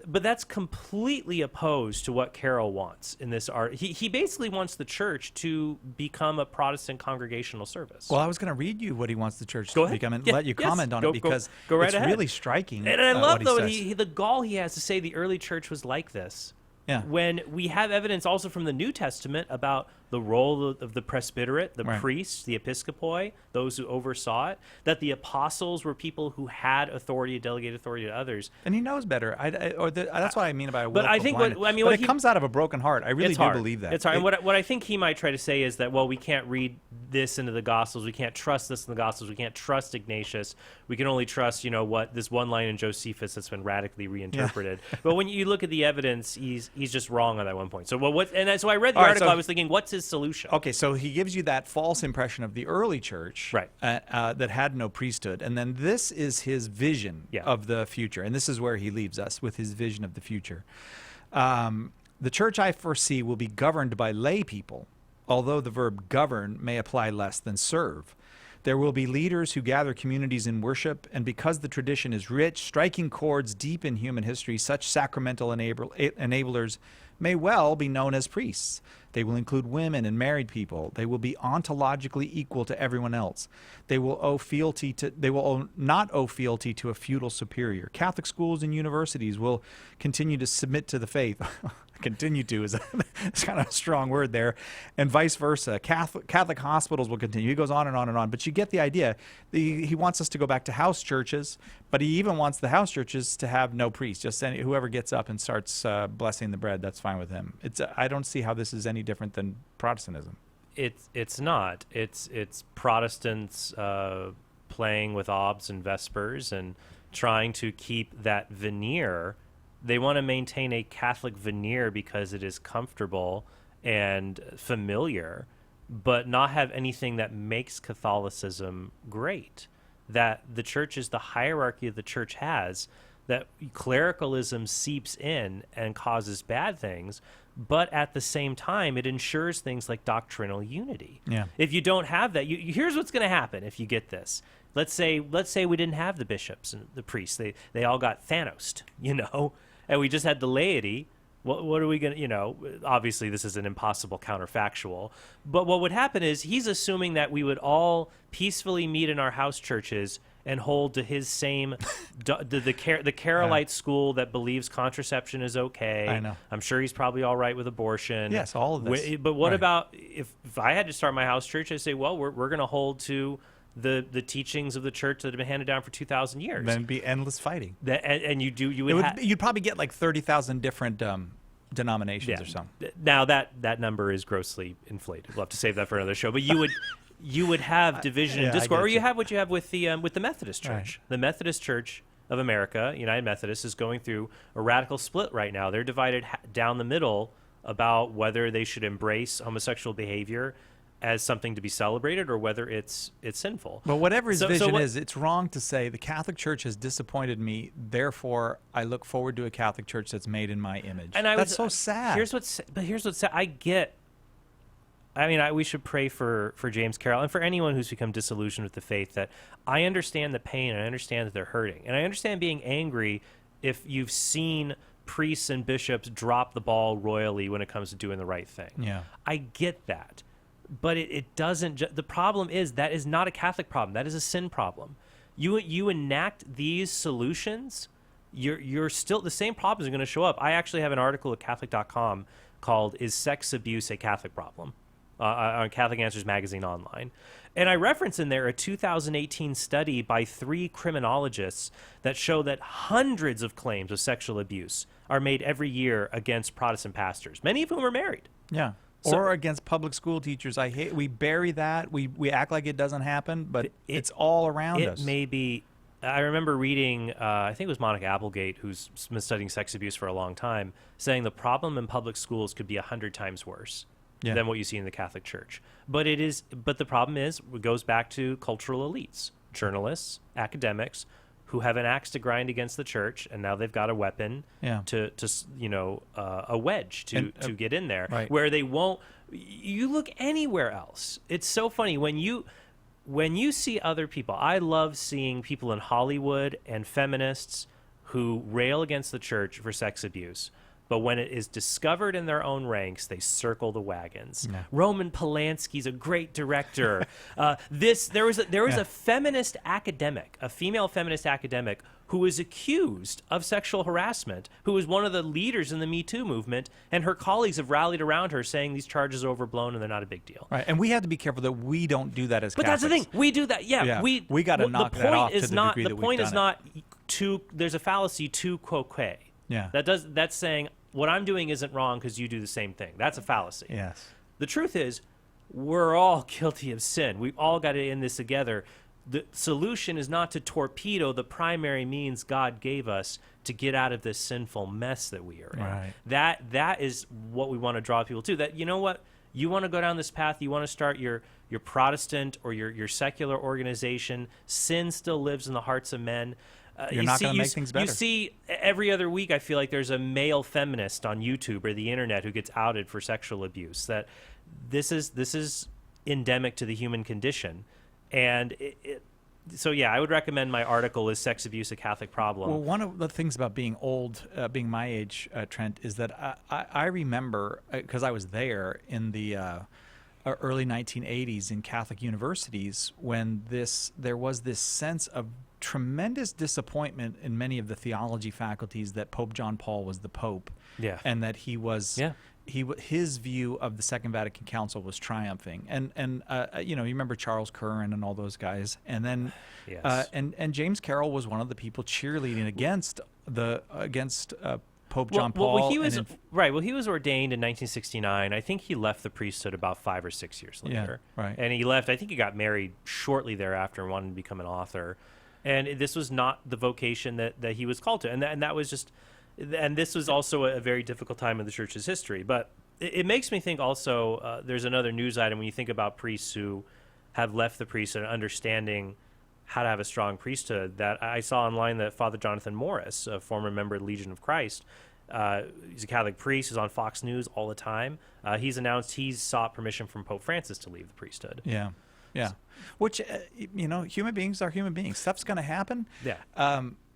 But that's completely opposed to what Carroll wants in this art. He basically wants the church to become a Protestant congregational service. Well, I was going to read you what he wants the church Go to ahead. become and Yeah, let you yes. comment on it because go right it's ahead. really striking. And I love, what though, he says. the gall he has to say the early church was like this. Yeah. When we have evidence also from the New Testament about the role of the presbyterate, the priests, the episcopoi, those who oversaw it, that the apostles were people who had authority, delegated authority to others. And he knows better. That's what I mean by But I think but it comes out of a broken heart. I really it's do hard. believe that. It's hard. And what I think he might try to say is that, well, we can't read this into the Gospels. We can't trust this in the Gospels. We can't trust Ignatius. We can only trust, what this one line in Josephus that's been radically reinterpreted. But when you look at the evidence, he's just wrong on that one point. So so I read the article. I was thinking, what's his solution? Okay, so he gives you that false impression of the early church, that had no priesthood, and then this is his vision of the future, and this is where he leaves us with his vision of the future. The church I foresee will be governed by lay people, although the verb govern may apply less than serve. There will be leaders who gather communities in worship, and because the tradition is rich, striking chords deep in human history, such sacramental enablers may well be known as priests. They will include women and married people. They will be ontologically equal to everyone else. They will not owe fealty to a feudal superior. Catholic schools and universities will continue to submit to the faith. Continue to is it's kind of a strong word there, and vice versa. Catholic hospitals will continue. He goes on and on and on, but you get the idea. He wants us to go back to house churches, but he even wants the house churches to have no priest. Just whoever gets up and starts blessing the bread, that's fine with him. I don't see how this is any different than Protestantism. It's not. It's Protestants playing with obs and vespers and trying to keep that veneer. They want to maintain a Catholic veneer because it is comfortable and familiar, but not have anything that makes Catholicism great. That the church is the hierarchy the church has, that clericalism seeps in and causes bad things, but at the same time, it ensures things like doctrinal unity. Yeah. If you don't have that, here's what's going to happen if you get this. Let's say we didn't have the bishops and the priests. They all got Thanos'd, and we just had the laity. What are we going to, obviously this is an impossible counterfactual, but what would happen is he's assuming that we would all peacefully meet in our house churches and hold to his same, the Carolite school that believes contraception is okay. I know. I'm sure he's probably all right with abortion. Yes, all of this. But what about if I had to start my house church, I'd say, well, we're going to hold to the teachings of the church that have been handed down for 2,000 years. Then it'd be endless fighting. You'd probably get like 30,000 different denominations or something. Now that number is grossly inflated. We'll have to save that for another show. But you would have division and discord, or you have what you have with the Methodist Church. Right. The Methodist Church of America, United Methodist, is going through a radical split right now. They're divided down the middle about whether they should embrace homosexual behavior as something to be celebrated or whether it's sinful. But whatever his vision is, it's wrong to say the Catholic Church has disappointed me, therefore I look forward to a Catholic Church that's made in my image. And that's so sad. Here's what's sad. I get I mean, we should pray for James Carroll and for anyone who's become disillusioned with the faith, that I understand the pain and I understand that they're hurting. And I understand being angry if you've seen priests and bishops drop the ball royally when it comes to doing the right thing. Yeah. I get that. But it doesn't, the problem is that is not a Catholic problem. That is a sin problem. You enact these solutions, you're still, the same problems are going to show up. I actually have an article at Catholic.com called "Is Sex Abuse a Catholic Problem?" On Catholic Answers Magazine online. And I reference in there a 2018 study by 3 criminologists that show that hundreds of claims of sexual abuse are made every year against Protestant pastors, many of whom are married. Yeah. So- or against public school teachers. We bury that. We act like it doesn't happen, but it's all around us. It may be. I remember reading, I think it was Monica Applegate, who's been studying sex abuse for a long time, saying the problem in public schools could be 100 times worse than what you see in the Catholic Church. But the problem is, it goes back to cultural elites, journalists, academics, who have an axe to grind against the church, and now they've got a weapon to a wedge to get in there, where they won't. You look anywhere else. It's so funny when you see other people. I love seeing people in Hollywood and feminists who rail against the church for sex abuse. But when it is discovered in their own ranks, they circle the wagons. Yeah. Roman Polanski's a great director. There was a feminist academic, a female feminist academic, who was accused of sexual harassment, who was one of the leaders in the Me Too movement, and her colleagues have rallied around her, saying these charges are overblown and they're not a big deal. Right, and we have to be careful that we don't do that as But Catholics. that's the thing. We do that. Yeah. We got to knock that off to the degree that we've The point is done not too. There's a fallacy to quoque. Yeah. That's saying what I'm doing isn't wrong because you do the same thing. That's a fallacy. Yes. The truth is, we're all guilty of sin. We've all got to end this together. The solution is not to torpedo the primary means God gave us to get out of this sinful mess that we are in. Right. That is what we want to draw people to. That, you know what? You want to go down this path, you want to start your Protestant or your secular organization. Sin still lives in the hearts of men. You're not going to make things better. You see, every other week, I feel like there's a male feminist on YouTube or the internet who gets outed for sexual abuse. That this is endemic to the human condition, and so yeah, I would recommend my article, "Is Sex Abuse a Catholic Problem?" Well, one of the things about being old, being my age, Trent, is that I remember, because I was there in the early 1980s in Catholic universities, when there was this sense of tremendous disappointment in many of the theology faculties that Pope John Paul was the Pope, and that he was, his view of the Second Vatican Council was triumphing, and you remember Charles Curran and all those guys, and then and James Carroll was one of the people cheerleading against Pope John Paul. Well, he was he was ordained in 1969. I think he left the priesthood about 5 or 6 years later. Yeah, right. And he left. I think he got married shortly thereafter and wanted to become an author. And this was not the vocation that he was called to. And that was just, and this was also a very difficult time in the church's history. But it makes me think also, there's another news item when you think about priests who have left the priesthood and understanding how to have a strong priesthood, that I saw online that Father Jonathan Morris, a former member of the Legion of Christ, he's a Catholic priest, he's on Fox News all the time. He's announced he's sought permission from Pope Francis to leave the priesthood. Yeah. Yeah, which human beings are human beings. Stuff's going to happen. Yeah.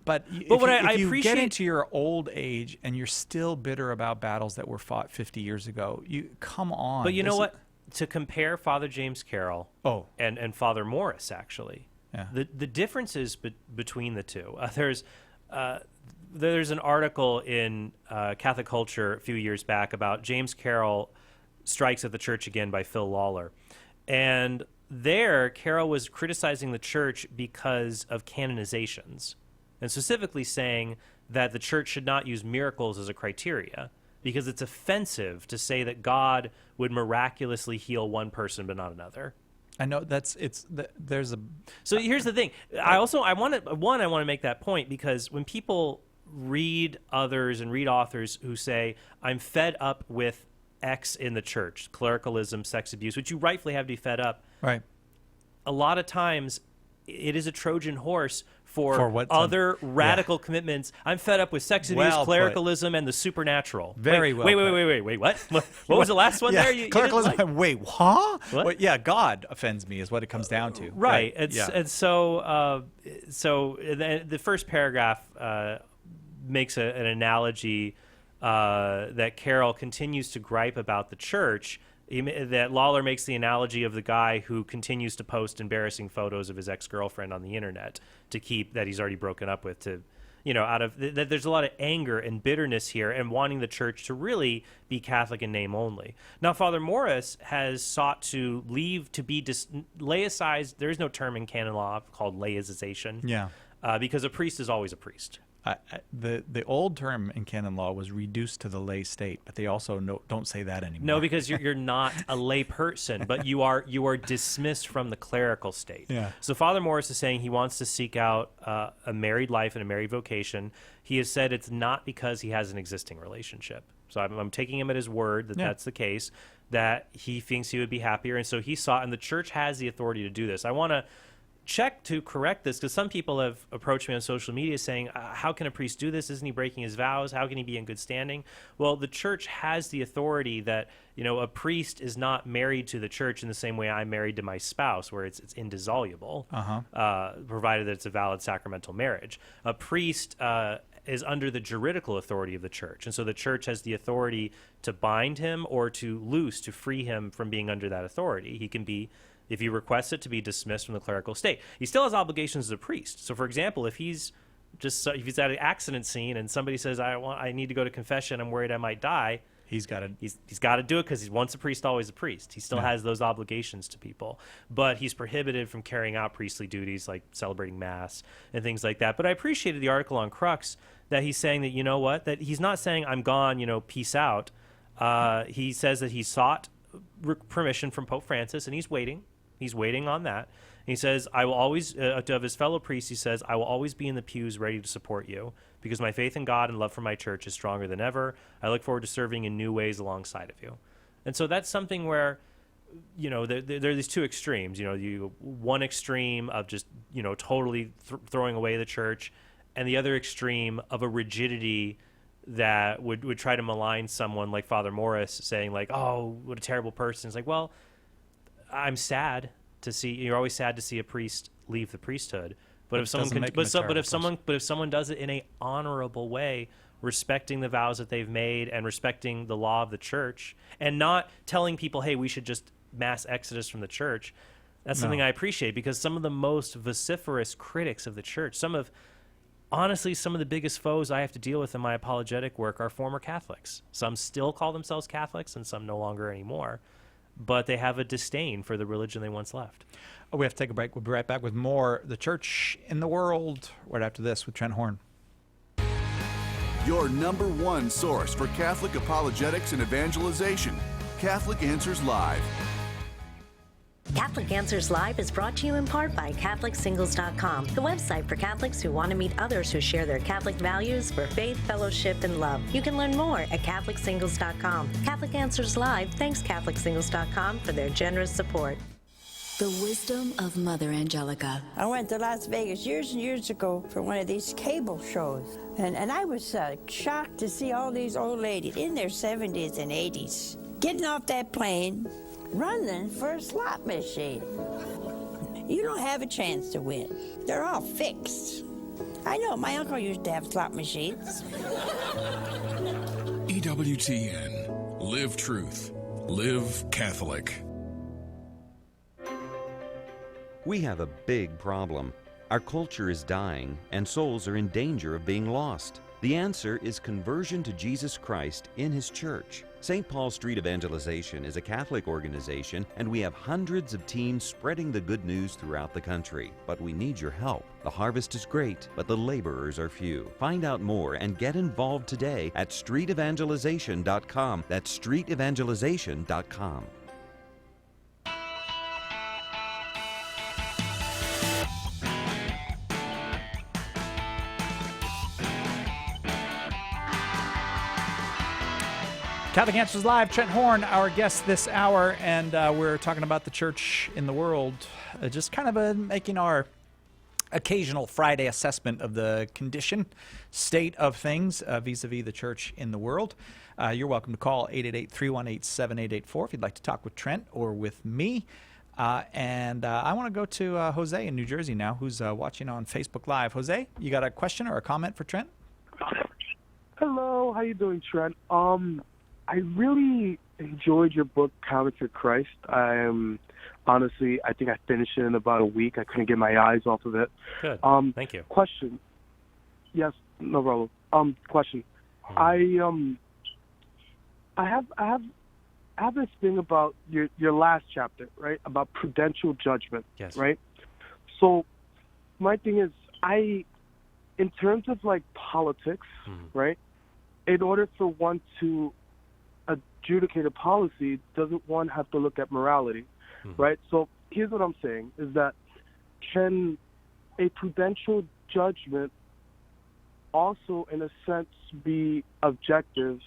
But if you get into your old age and you're still bitter about battles that were fought 50 years ago, you come on. But you know what? To compare Father James Carroll and Father Morris, actually, the differences between the two. There's an article in Catholic Culture a few years back about James Carroll Strikes at the Church Again by Phil Lawler, and there, Carroll was criticizing the church because of canonizations, and specifically saying that the church should not use miracles as a criteria because it's offensive to say that God would miraculously heal one person but not another. I know there's a. So here's the thing. I want to make that point because when people read others and read authors who say, "I'm fed up with X in the church, clericalism, sex abuse," which you rightfully have to be fed up. Right. A lot of times, it is a Trojan horse for what? other radical commitments. I'm fed up with sex abuse, Well put. clericalism, and the supernatural. Very wait, well Wait, what? What was the last one there? You didn't Clericalism. like? Wait, huh? What? Well, yeah, God offends me is what it comes down to. Right. Yeah. And so the first paragraph makes an analogy that Carroll continues to gripe about the church. That Lawler makes the analogy of the guy who continues to post embarrassing photos of his ex-girlfriend on the internet to keep that he's already broken up with, to, out of that. There's a lot of anger and bitterness here and wanting the church to really be Catholic in name only. Now, Father Morris has sought to laicized. There is no term in canon law called laicization. Yeah. Because a priest is always a priest. The old term in canon law was reduced to the lay state, but they also don't say that anymore. No, because you're not a lay person, but you are dismissed from the clerical state. Yeah. So Father Morris is saying he wants to seek out a married life and a married vocation. He has said it's not because he has an existing relationship. So I'm taking him at his word that that's the case, that he thinks he would be happier. And so he sought, and the church has the authority to do this. I want to check to correct this, because some people have approached me on social media saying, how can a priest do this? Isn't he breaking his vows? How can he be in good standing? Well, the church has the authority that, a priest is not married to the church in the same way I'm married to my spouse, where it's indissoluble, provided that it's a valid sacramental marriage. A priest is under the juridical authority of the church. And so the church has the authority to bind him or to loose, to free him from being under that authority. He can be, if he requests it, to be dismissed from the clerical state. He still has obligations as a priest. So, for example, if he's at an accident scene and somebody says, I need to go to confession, I'm worried I might die, he's got to do it, because he's once a priest, always a priest. He still has those obligations to people, but he's prohibited from carrying out priestly duties like celebrating mass and things like that. But I appreciated the article on Crux that he's saying that, that he's not saying I'm gone, peace out. He says that he sought permission from Pope Francis, and he's waiting. He's waiting on that. And he says, I will always, of his fellow priests, he says, I will always be in the pews ready to support you, because my faith in God and love for my church is stronger than ever. I look forward to serving in new ways alongside of you. And so that's something where, there are these two extremes. One extreme of just, totally throwing away the church, and the other extreme of a rigidity that would try to malign someone like Father Morris, saying like, oh, what a terrible person. It's like, well, I'm sad to see. You're always sad to see a priest leave the priesthood, but if someone does it in a honorable way, respecting the vows that they've made and respecting the law of the church, and not telling people, hey, we should just mass exodus from the church, that's something I appreciate, because some of the most vociferous critics of the church, honestly, some of the biggest foes I have to deal with in my apologetic work are former Catholics. Some still call themselves Catholics, and some no longer anymore. But they have a disdain for the religion they once left. Oh, we have to take a break. We'll be right back with more The Church in the World right after this with Trent Horn. Your number one source for Catholic apologetics and evangelization. Catholic Answers Live. Catholic Answers Live is brought to you in part by CatholicSingles.com, the website for Catholics who want to meet others who share their Catholic values for faith, fellowship, and love. You can learn more at CatholicSingles.com. Catholic Answers Live thanks CatholicSingles.com for their generous support. The wisdom of Mother Angelica. I went to Las Vegas years and years ago for one of these cable shows, and I was shocked to see all these old ladies in their 70s and 80s getting off that plane, running for a slot machine. You don't have a chance to win. They're all fixed. I know, my uncle used to have slot machines. EWTN. Live truth. Live Catholic. We have a big problem. Our culture is dying, and souls are in danger of being lost. The answer is conversion to Jesus Christ in His church. St. Paul Street Evangelization is a Catholic organization, and we have hundreds of teams spreading the good news throughout the country. But we need your help. The harvest is great, but the laborers are few. Find out more and get involved today at streetevangelization.com. That's streetevangelization.com. Catholic Answers Live, Trent Horn, our guest this hour, and we're talking about the church in the world, just kind of making our occasional Friday assessment of the condition, state of things vis-a-vis the church in the world. You're welcome to call 888-318-7884 if you'd like to talk with Trent or with me. And I want to go to Jose in New Jersey now, who's watching on Facebook Live. Jose, you got a question or a comment for Trent? Hello, how you doing, Trent? I really enjoyed your book, Counterfeit Christ. Honestly, I think I finished it in about a week. I couldn't get my eyes off of it. Good. Thank you. Question. Yes, no problem. Question. I have this thing about your last chapter, right? About prudential judgment. Yes. Right? So my thing is, in terms of like politics, right? In order for one to adjudicate a policy, doesn't one have to look at morality? Right? So here's what I'm saying, is that can a prudential judgment also, in a sense, be objective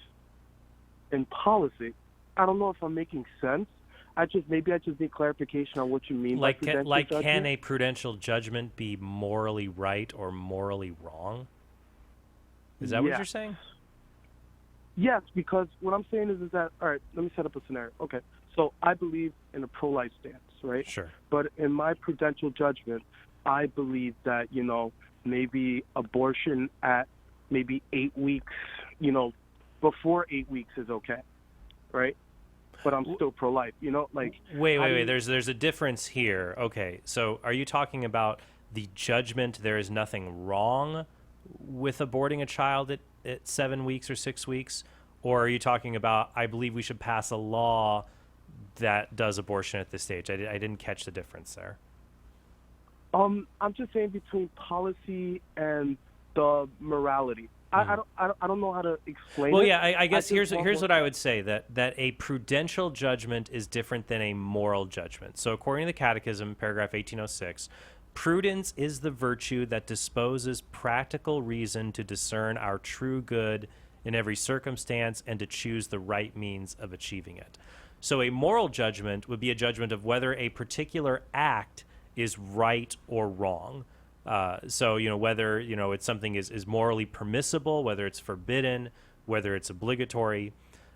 in policy? I don't know if I'm making sense. Maybe I just need clarification on what you mean by prudential judgment. Can a prudential judgment be morally right or morally wrong? Is that what you're saying? Yes, because what I'm saying is that, all right, let me set up a scenario. Okay, so I believe in a pro-life stance, right? Sure. But in my prudential judgment, I believe that, maybe abortion at maybe 8 weeks, before 8 weeks is okay, right? But I'm still pro-life, Wait. There's a difference here. Okay, so are you talking about the judgment there is nothing wrong with aborting a child at 7 weeks or 6 weeks? Or are you talking about, I believe we should pass a law that does abortion at this stage? I didn't catch the difference there. I'm just saying between policy and the morality. I don't know how to explain it. Well, yeah, I guess here's what I would say, that a prudential judgment is different than a moral judgment. So according to the Catechism, paragraph 1806, prudence is the virtue that disposes practical reason to discern our true good in every circumstance and to choose the right means of achieving it. So a moral judgment would be a judgment of whether a particular act is right or wrong. So whether it's something is morally permissible, whether it's forbidden, whether it's obligatory.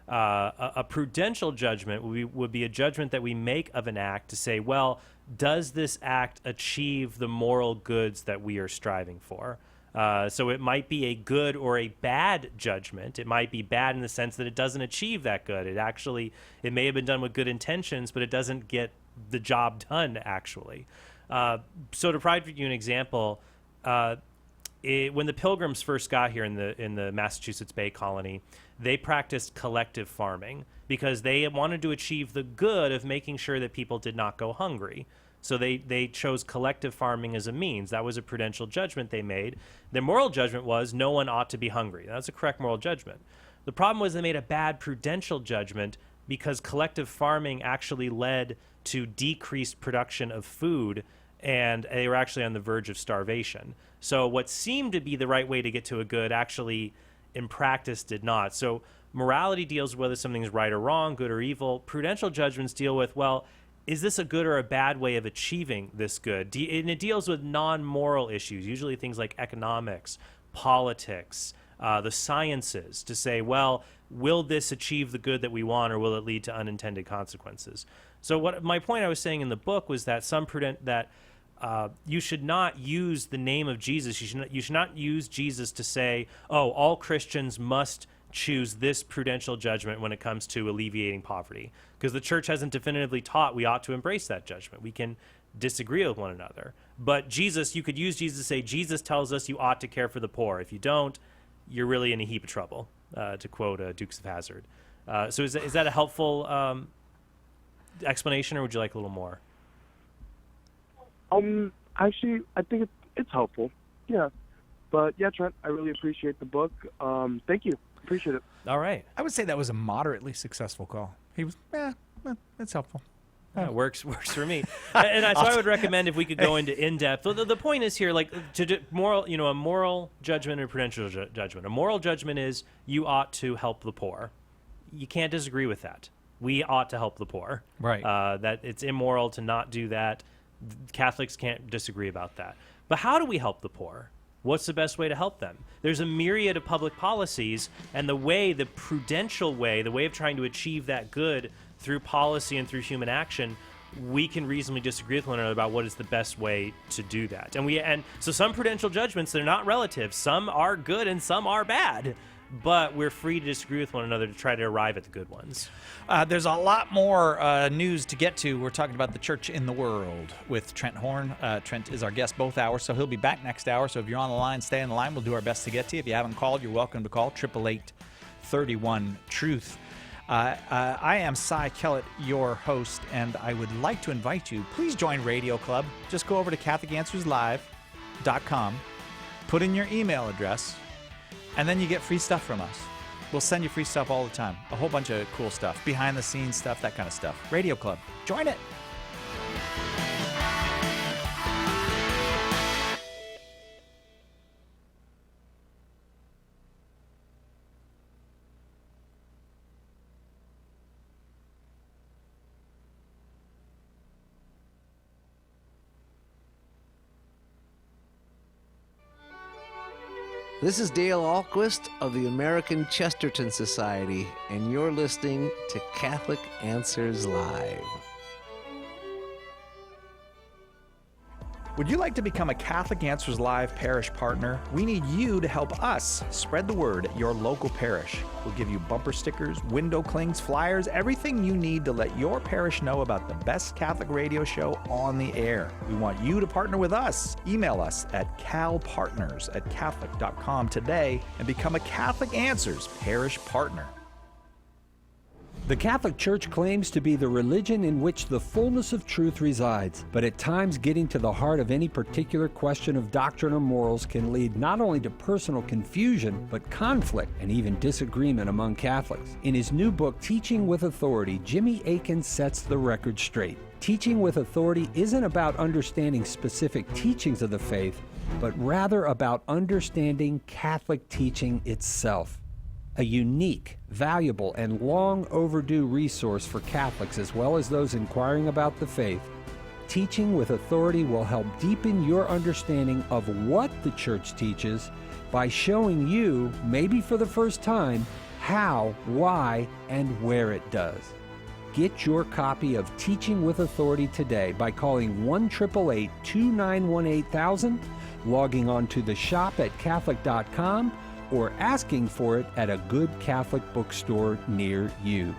A prudential judgment would be a judgment that we make of an act to say, well, does this act achieve the moral goods that we are striving for? So it might be a good or a bad judgment. It might be bad in the sense that it doesn't achieve that good. It may have been done with good intentions, but it doesn't get the job done, actually. So to provide you an example, when the Pilgrims first got here in the Massachusetts Bay Colony, they practiced collective farming because they wanted to achieve the good of making sure that people did not go hungry. So they chose collective farming as a means. That was a prudential judgment they made. Their moral judgment was no one ought to be hungry. That's a correct moral judgment. The problem was they made a bad prudential judgment because collective farming actually led to decreased production of food, and they were actually on the verge of starvation. So what seemed to be the right way to get to a good actually in practice did not. So morality deals with whether something is right or wrong, good or evil. Prudential judgments deal with, well, is this a good or a bad way of achieving this good? And it deals with non-moral issues, usually things like economics, politics, the sciences, to say, well, will this achieve the good that we want, or will it lead to unintended consequences? So what my point I was saying in the book was that you should not use the name of Jesus. You should not use Jesus to say, oh, all Christians must choose this prudential judgment when it comes to alleviating poverty, because the church hasn't definitively taught we ought to embrace that judgment. We can disagree with one another, but you could use Jesus to say, Jesus tells us you ought to care for the poor. If you don't, you're really in a heap of trouble, to quote Dukes of Hazzard. So is that a helpful explanation, or would you like a little more? Actually, I think it's helpful. Yeah. But yeah, Trent, I really appreciate the book. Thank you. Appreciate it. All right. I would say that was a moderately successful call. He was, it's helpful. Yeah, works for me. And so I would recommend if we could go into in-depth. The point is here, like a moral judgment and a prudential judgment. A moral judgment is you ought to help the poor. You can't disagree with that. We ought to help the poor. Right. That it's immoral to not do that. Catholics can't disagree about that. But how do we help the poor? What's the best way to help them? There's a myriad of public policies, and the prudential way, the way of trying to achieve that good through policy and through human action, we can reasonably disagree with one another about what is the best way to do that. And so some prudential judgments, they're not relative. Some are good and some are bad. But we're free to disagree with one another to try to arrive at the good ones. There's a lot more news to get to. We're talking about the church in the world with Trent Horn. Trent is our guest both hours, so he'll be back next hour. So if you're on the line, stay on the line. We'll do our best to get to you. If you haven't called, you're welcome to call 888-31-TRUTH. I am Cy Kellett, your host, and I would like to invite you, please join Radio Club. Just go over to CatholicAnswersLive.com, put in your email address, and then you get free stuff from us. We'll send you free stuff all the time. A whole bunch of cool stuff, behind-the-scenes stuff, that kind of stuff. Radio Club. Join it. This is Dale Ahlquist of the American Chesterton Society, and you're listening to Catholic Answers Live. Would you like to become a Catholic Answers Live parish partner? We need you to help us spread the word at your local parish. We'll give you bumper stickers, window clings, flyers, everything you need to let your parish know about the best Catholic radio show on the air. We want you to partner with us. Email us at calpartners@catholic.com today and become a Catholic Answers parish partner. The Catholic Church claims to be the religion in which the fullness of truth resides, but at times getting to the heart of any particular question of doctrine or morals can lead not only to personal confusion, but conflict and even disagreement among Catholics. In his new book, Teaching with Authority, Jimmy Akin sets the record straight. Teaching with Authority isn't about understanding specific teachings of the faith, but rather about understanding Catholic teaching itself. A unique, valuable, and long overdue resource for Catholics as well as those inquiring about the faith, Teaching with Authority will help deepen your understanding of what the Church teaches by showing you, maybe for the first time, how, why, and where it does. Get your copy of Teaching with Authority today by calling 1-888-291-8000, logging on to the shop at Catholic.com, or asking for it at a good Catholic bookstore near you.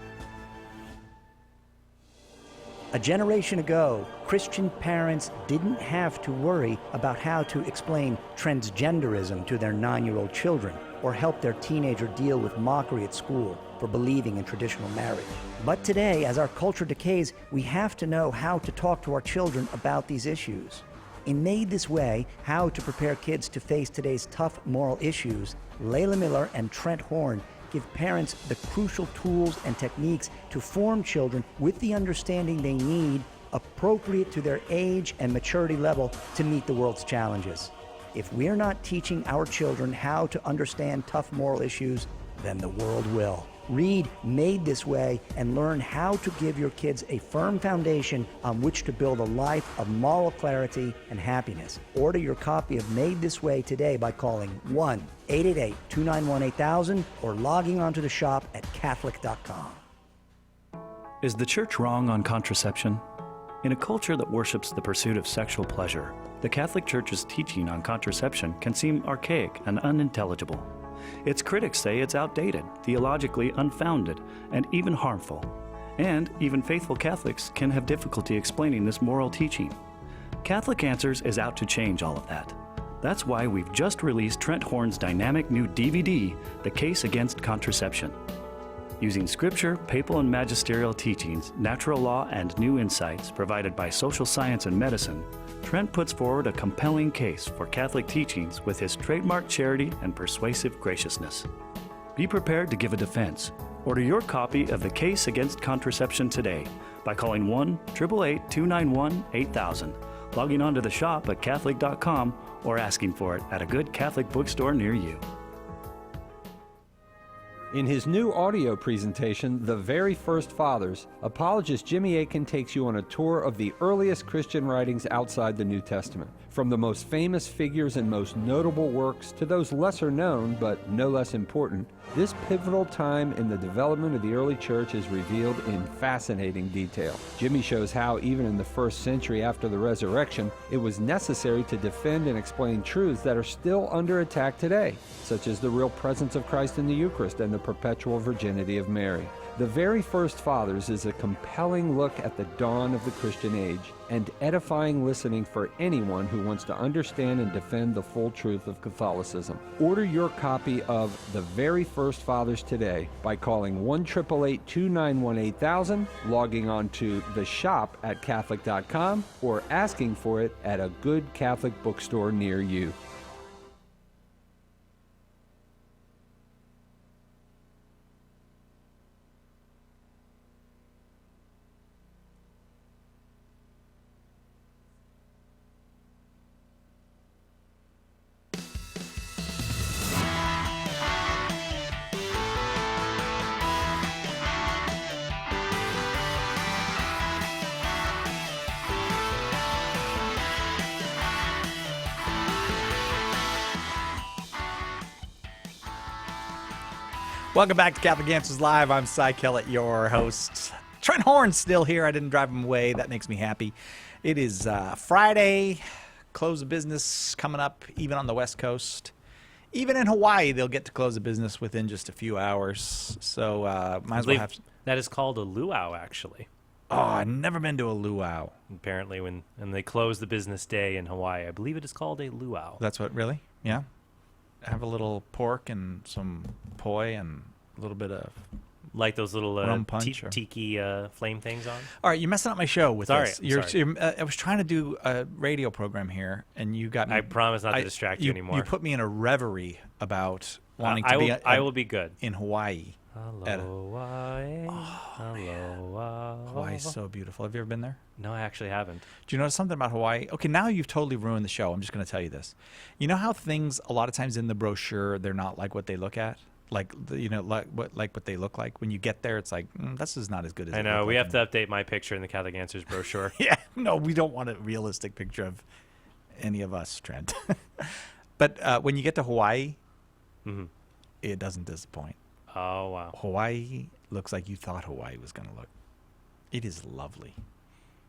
A generation ago, Christian parents didn't have to worry about how to explain transgenderism to their 9-year-old children or help their teenager deal with mockery at school for believing in traditional marriage. But today, as our culture decays, we have to know how to talk to our children about these issues. In Made This Way, How to Prepare Kids to Face Today's Tough Moral Issues, Layla Miller and Trent Horn give parents the crucial tools and techniques to form children with the understanding they need, appropriate to their age and maturity level to meet the world's challenges. If we're not teaching our children how to understand tough moral issues, then the world will. Read Made This Way and learn how to give your kids a firm foundation on which to build a life of moral clarity and happiness. Order your copy of Made This Way today by calling 1-888-291-8000 or logging onto the shop at Catholic.com. Is the Church wrong on contraception? In a culture that worships the pursuit of sexual pleasure, the Catholic Church's teaching on contraception can seem archaic and unintelligible. Its critics say it's outdated, theologically unfounded, and even harmful. And even faithful Catholics can have difficulty explaining this moral teaching. Catholic Answers is out to change all of that. That's why we've just released Trent Horn's dynamic new DVD, The Case Against Contraception. Using scripture, papal and magisterial teachings, natural law, and new insights provided by social science and medicine, Trent puts forward a compelling case for Catholic teachings with his trademark charity and persuasive graciousness. Be prepared to give a defense. Order your copy of The Case Against Contraception today by calling 1-888-291-8000, logging on to the shop at Catholic.com, or asking for it at a good Catholic bookstore near you. In his new audio presentation, The Very First Fathers, apologist Jimmy Akin takes you on a tour of the earliest Christian writings outside the New Testament. From the most famous figures and most notable works to those lesser known but no less important, this pivotal time in the development of the early church is revealed in fascinating detail. Jimmy shows how, even in the first century after the resurrection, it was necessary to defend and explain truths that are still under attack today, such as the real presence of Christ in the Eucharist and the perpetual virginity of Mary. The Very First Fathers is a compelling look at the dawn of the Christian age and edifying listening for anyone who wants to understand and defend the full truth of Catholicism. Order your copy of The Very First Fathers today by calling 1-888-291-8000, logging on to the shop at Catholic.com, or asking for it at a good Catholic bookstore near you. Welcome back to Catholic Answers Live. I'm Cy Kellett, your host. Trent Horn's still here. I didn't drive him away. That makes me happy. It is Friday. Close of business coming up, even on the West Coast. Even in Hawaii, they'll get to close the business within just a few hours. So might as well have... That is called a luau, actually. Oh, I've never been to a luau. Apparently, when they close the business day in Hawaii, I believe it is called a luau. That's what, really? Yeah? Have a little pork and some poi and a little bit of like those little rum punch tiki flame things on. All right, you're messing up my show with this. Sorry. I was trying to do a radio program here, and you got me. I promise not to distract you anymore. You put me in a reverie about wanting to be. I will be good in Hawaii. Hawaii. Hawaii's so beautiful. Have you ever been there? No, I actually haven't. Do you know something about Hawaii? Okay, now you've totally ruined the show. I'm just going to tell you this. You know how things a lot of times in the brochure they're not like what they look at, like what they look like. When you get there, it's like this is not as good as I know. We have to update my picture in the Catholic Answers brochure. Yeah, no, we don't want a realistic picture of any of us, Trent. But when you get to Hawaii, it doesn't disappoint. Oh, wow. Hawaii looks like you thought Hawaii was going to look. It is lovely.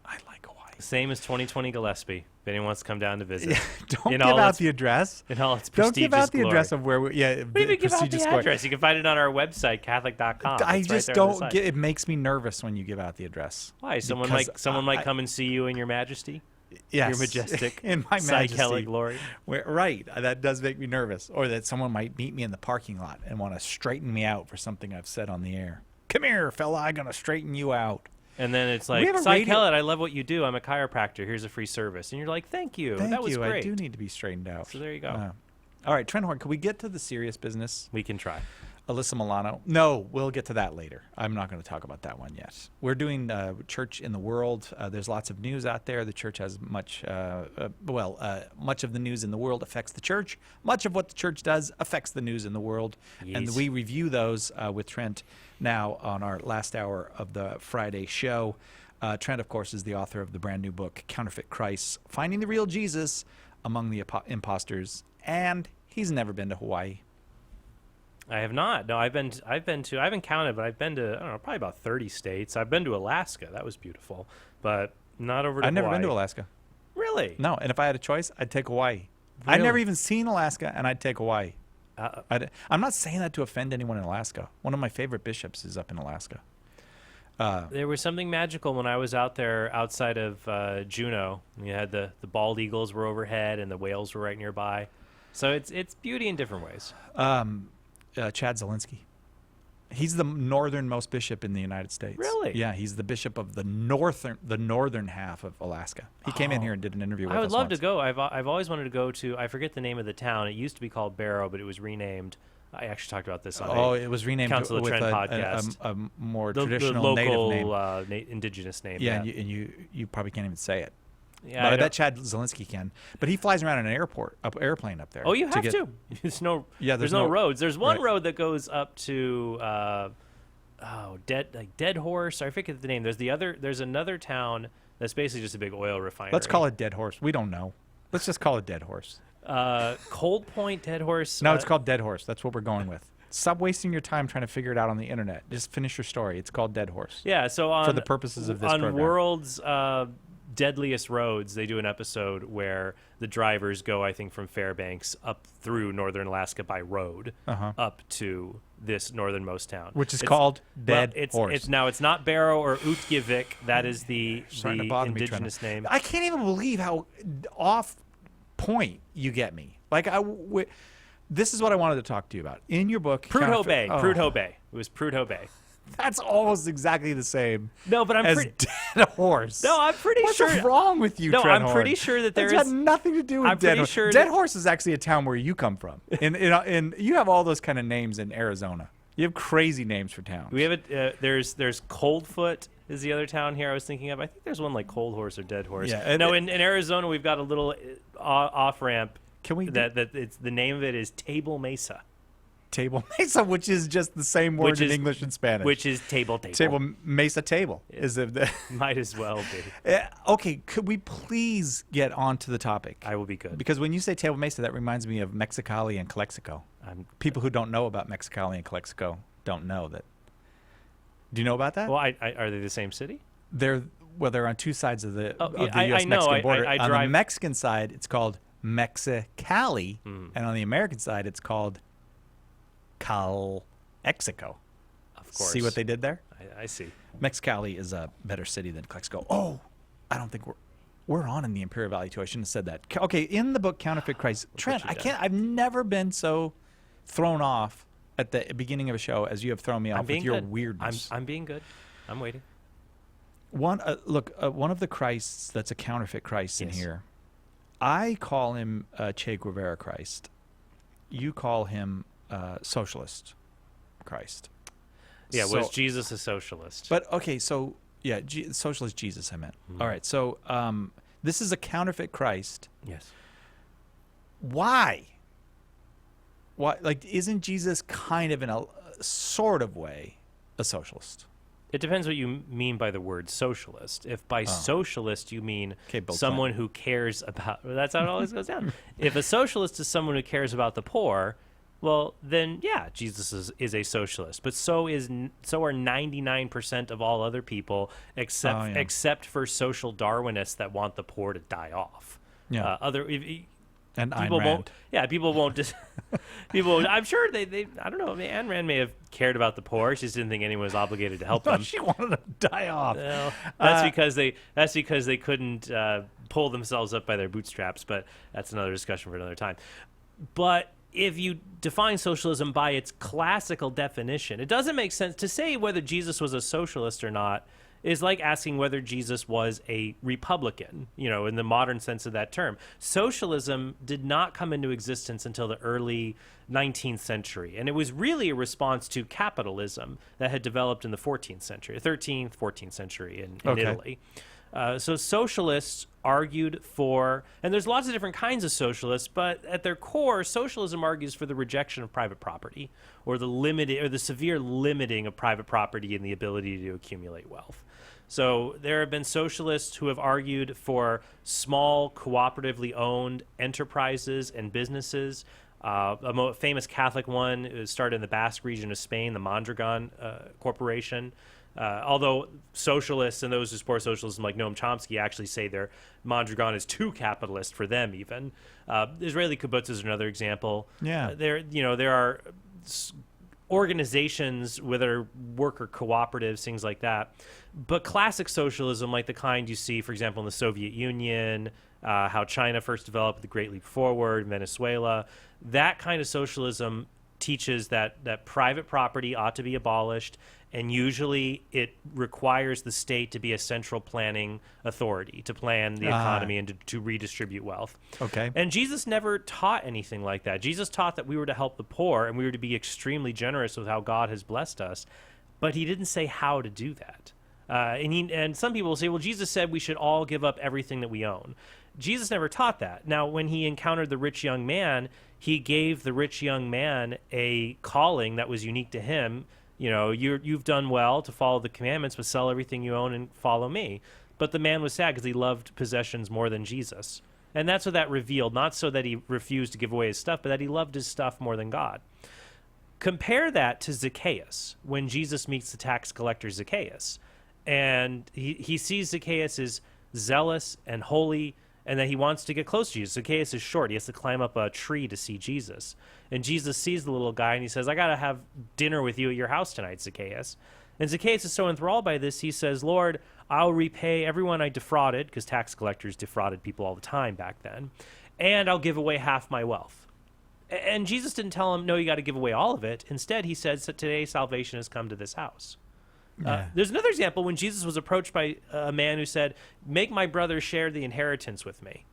I like Hawaii. Same as 2020 Gillespie. If anyone wants to come down to visit. Yeah, don't give out the address. In all its don't give out the glory. address of where we... Yeah, what do you mean give out the address? You can find it on our website, Catholic.com. I just don't get... It makes me nervous when you give out the address. Why? Someone might come and see you in your majesty? Yes. Your majestic in my majesty. Cy glory. Right. That does make me nervous. Or that someone might meet me in the parking lot and want to straighten me out for something I've said on the air. Come here, fella. I'm going to straighten you out. And then it's like, Cy Kellett, I love what you do. I'm a chiropractor. Here's a free service. And you're like, thank you. That was great. I do need to be straightened out. So there you go. All right, Trent Horn, can we get to the serious business? We can try. Alyssa Milano. No, we'll get to that later. I'm not going to talk about that one yet. We're doing Church in the World. There's lots of news out there. The church has much of the news in the world affects the church. Much of what the church does affects the news in the world. Yes. And we review those with Trent now on our last hour of the Friday show. Trent, of course, is the author of the brand new book, Counterfeit Christ, Finding the Real Jesus Among the Imposters. And he's never been to Hawaii. I have not. No, I haven't counted, but I've been to, I don't know, probably about 30 states. I've been to Alaska. That was beautiful, but not over to Hawaii. I've never been to Alaska. Really? No, and if I had a choice, I'd take Hawaii. Really? I've never even seen Alaska, and I'd take Hawaii. I'm not saying that to offend anyone in Alaska. One of my favorite bishops is up in Alaska. There was something magical when I was out there outside of Juneau. You had the bald eagles were overhead, and the whales were right nearby. So it's beauty in different ways. Chad Zielinski. He's the northernmost bishop in the United States. Really? Yeah, he's the bishop of the northern half of Alaska. He came in here and did an interview with us. I would love once. to go. I've always wanted to go to. I forget the name of the town. It used to be called Barrow, but it was renamed. I actually talked about this on it was renamed Council of with Trent podcast. A more the traditional local, native name. Indigenous name. Yeah, and you probably can't even say it. Yeah, but I bet Chad Zielinski can. But he flies around in an airplane up there. Oh, you have to. There's no roads. There's one road that goes up to Dead Horse. I forget the name. There's another town that's basically just a big oil refinery. Let's call it Dead Horse. We don't know. Let's just call it Dead Horse. Cold Point Dead Horse. No, it's called Dead Horse. That's what we're going with. Stop wasting your time trying to figure it out on the internet. Just finish your story. It's called Dead Horse. Yeah, so for the purposes of this on program. World's Deadliest Roads, they do an episode where the drivers go, I think, from Fairbanks up through northern Alaska by road up to this northernmost town, Which is called Dead Horse. It's not Barrow or Utqiagvik. That is the Starting to bother me trying indigenous to- name. I can't even believe how off point you get me. Like this is what I wanted to talk to you about in your book. Prudhoe Bay. Oh. Prudhoe Bay. It was Prudhoe Bay. That's almost exactly the same. No, but I'm as pretty. Dead Horse. No, I'm pretty What's sure. wrong with you, No, Trent I'm Horn? pretty sure that there It's is. got nothing to do with I'm Dead pretty Horse. sure Dead that- Horse is actually a town where you come from. In you have all those kind of names in Arizona. You have crazy names for towns. We have it. There's Coldfoot is the other town here I was thinking of. I think there's one like Cold Horse or Dead Horse. Yeah, No, in Arizona we've got a little off ramp. Can we? That it's the name of it is Table Mesa. Table Mesa, which is just the same word in English and Spanish. Which is table. Table Mesa table is the Might as well be. Okay, could we please get on to the topic? I will be good. Because when you say Table Mesa, that reminds me of Mexicali and Calexico. People who don't know about Mexicali and Calexico don't know that. Do you know about that? Well, are they the same city? They're on two sides of the I U.S. know. Mexican border. I on drive. the Mexican side, it's called Mexicali, and on the American side, it's called Calexico. Of course. See what they did there? I see. Mexicali is a better city than Calexico. Oh, I don't think we're on in the Imperial Valley too. I shouldn't have said that. Okay, in the book Counterfeit Christ, Trent, I've never been so thrown off at the beginning of a show as you have thrown me off with your weirdness. I'm being good. I'm waiting. One one of the Christs that's a counterfeit Christ in here. I call him Che Guevara Christ. You call him socialist Christ. Yeah, was Jesus a socialist? But okay, so yeah, socialist Jesus. I meant. All right, so this is a counterfeit Christ. Yes. Why? Why? Like, isn't Jesus kind of in a sort of way a socialist? It depends what you mean by the word socialist. If by socialist you mean Bill someone who cares about... Well, that's how it always goes down. If a socialist is someone who cares about the poor, well, then, yeah, Jesus is a socialist. But so are 99% of all other people, except for social Darwinists that want the poor to die off. Yeah. And people Ayn won't. Rand. Yeah, people won't just. People. I'm sure they. I don't know. I mean, Ayn Rand may have cared about the poor. She just didn't think anyone was obligated to help them. She wanted to die off. Well, that's because they couldn't pull themselves up by their bootstraps. But that's another discussion for another time. But if you define socialism by its classical definition, it doesn't make sense to say whether Jesus was a socialist or not. Is like asking whether Jesus was a Republican, in the modern sense of that term. Socialism did not come into existence until the early 19th century, and it was really a response to capitalism that had developed in the 14th century, 13th, 14th century in Italy. So socialists argued for, and there's lots of different kinds of socialists, but at their core, socialism argues for the rejection of private property or the severe limiting of private property and the ability to accumulate wealth. So there have been socialists who have argued for small, cooperatively owned enterprises and businesses. A famous Catholic one started in the Basque region of Spain, the Mondragon Corporation. Although socialists and those who support socialism, like Noam Chomsky, actually say Mondragon is too capitalist for them. Even Israeli kibbutz is another example. Yeah, there are organizations, whether worker cooperatives, things like that. But classic socialism, like the kind you see, for example, in the Soviet Union, how China first developed the Great Leap Forward, Venezuela, that kind of socialism teaches that private property ought to be abolished, and usually it requires the state to be a central planning authority to plan the economy and to redistribute wealth. Okay. And Jesus never taught anything like that. Jesus taught that we were to help the poor and we were to be extremely generous with how God has blessed us, but he didn't say how to do that. And some people will say, well, Jesus said we should all give up everything that we own. Jesus never taught that. Now, when he encountered the rich young man, he gave the rich young man a calling that was unique to him. You've done well to follow the commandments, but sell everything you own and follow me. But the man was sad because he loved possessions more than Jesus. And that's what that revealed, not so that he refused to give away his stuff, but that he loved his stuff more than God. Compare that to Zacchaeus, when Jesus meets the tax collector Zacchaeus. And he sees Zacchaeus as zealous and holy, and that he wants to get close to Jesus. Zacchaeus is short. He has to climb up a tree to see Jesus. And Jesus sees the little guy, and he says, I got to have dinner with you at your house tonight, Zacchaeus. And Zacchaeus is so enthralled by this, he says, Lord, I'll repay everyone I defrauded, because tax collectors defrauded people all the time back then, and I'll give away half my wealth. And Jesus didn't tell him, no, you got to give away all of it. Instead, he says that today salvation has come to this house. There's another example when Jesus was approached by a man who said, make my brother share the inheritance with me.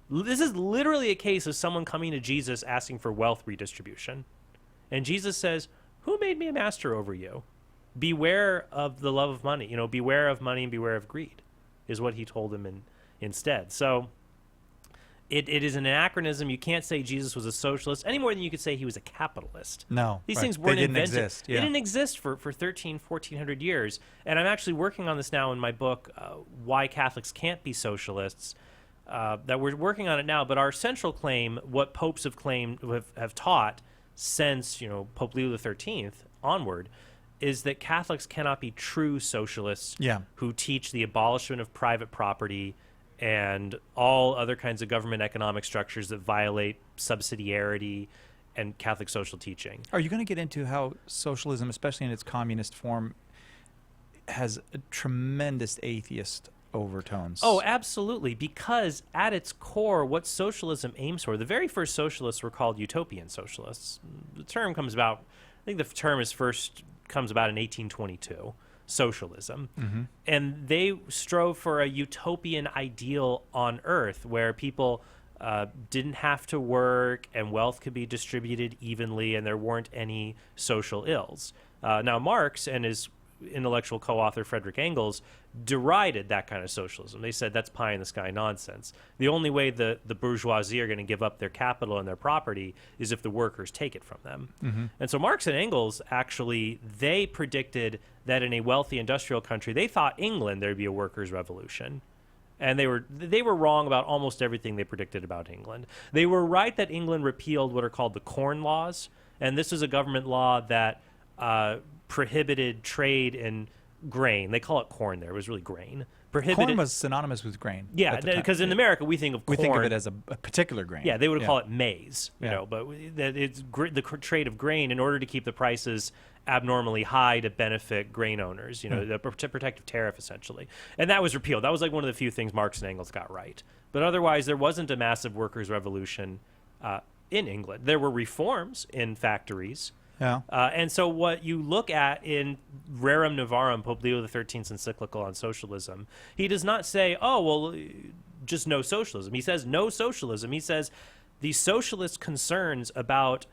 This is literally a case of someone coming to Jesus asking for wealth redistribution. And Jesus says, who made me a master over you? Beware of the love of money. Beware of money and beware of greed, is what he told him instead. So it is an anachronism. You can't say Jesus was a socialist any more than you could say he was a capitalist. No. These right. things weren't they didn't invented. Exist. Yeah. They didn't exist for 1,1400 years. And I'm actually working on this now in my book, Why Catholics Can't Be Socialists, that we're working on it now. But our central claim, what popes have claimed, have taught since Pope Leo XIII onward, is that Catholics cannot be true socialists who teach the abolishment of private property and all other kinds of government economic structures that violate subsidiarity and Catholic social teaching. Are you going to get into how socialism, especially in its communist form, has a tremendous atheist overtones? Oh, absolutely. Because at its core, what socialism aims for, the very first socialists were called utopian socialists. The term comes about, I think the term comes about in 1822. Socialism. Mm-hmm. And they strove for a utopian ideal on earth where people didn't have to work and wealth could be distributed evenly and there weren't any social ills. Now, Marx and his intellectual co-author Frederick Engels derided that kind of socialism. They said that's pie-in-the-sky nonsense. The only way the bourgeoisie are going to give up their capital and their property is if the workers take it from them. Mm-hmm. And so Marx and Engels, actually, they predicted that in a wealthy industrial country, they thought England there'd be a workers' revolution. And they were wrong about almost everything they predicted about England. They were right that England repealed what are called the Corn Laws, and this is a government law that prohibited trade in grain. They call it corn there. It was really grain. Corn was synonymous with grain. Yeah, because in America we think of corn. We think of it as a particular grain. Yeah, they would call it maize, but it's the trade of grain in order to keep the prices abnormally high to benefit grain owners, the protective tariff essentially. And that was repealed. That was like one of the few things Marx and Engels got right. But otherwise there wasn't a massive workers' revolution in England. There were reforms in factories. Yeah. And so what you look at in Rerum Novarum, Pope Leo XIII's encyclical on socialism, he does not say, oh, well, just no socialism. He says no socialism. He says the socialist concerns about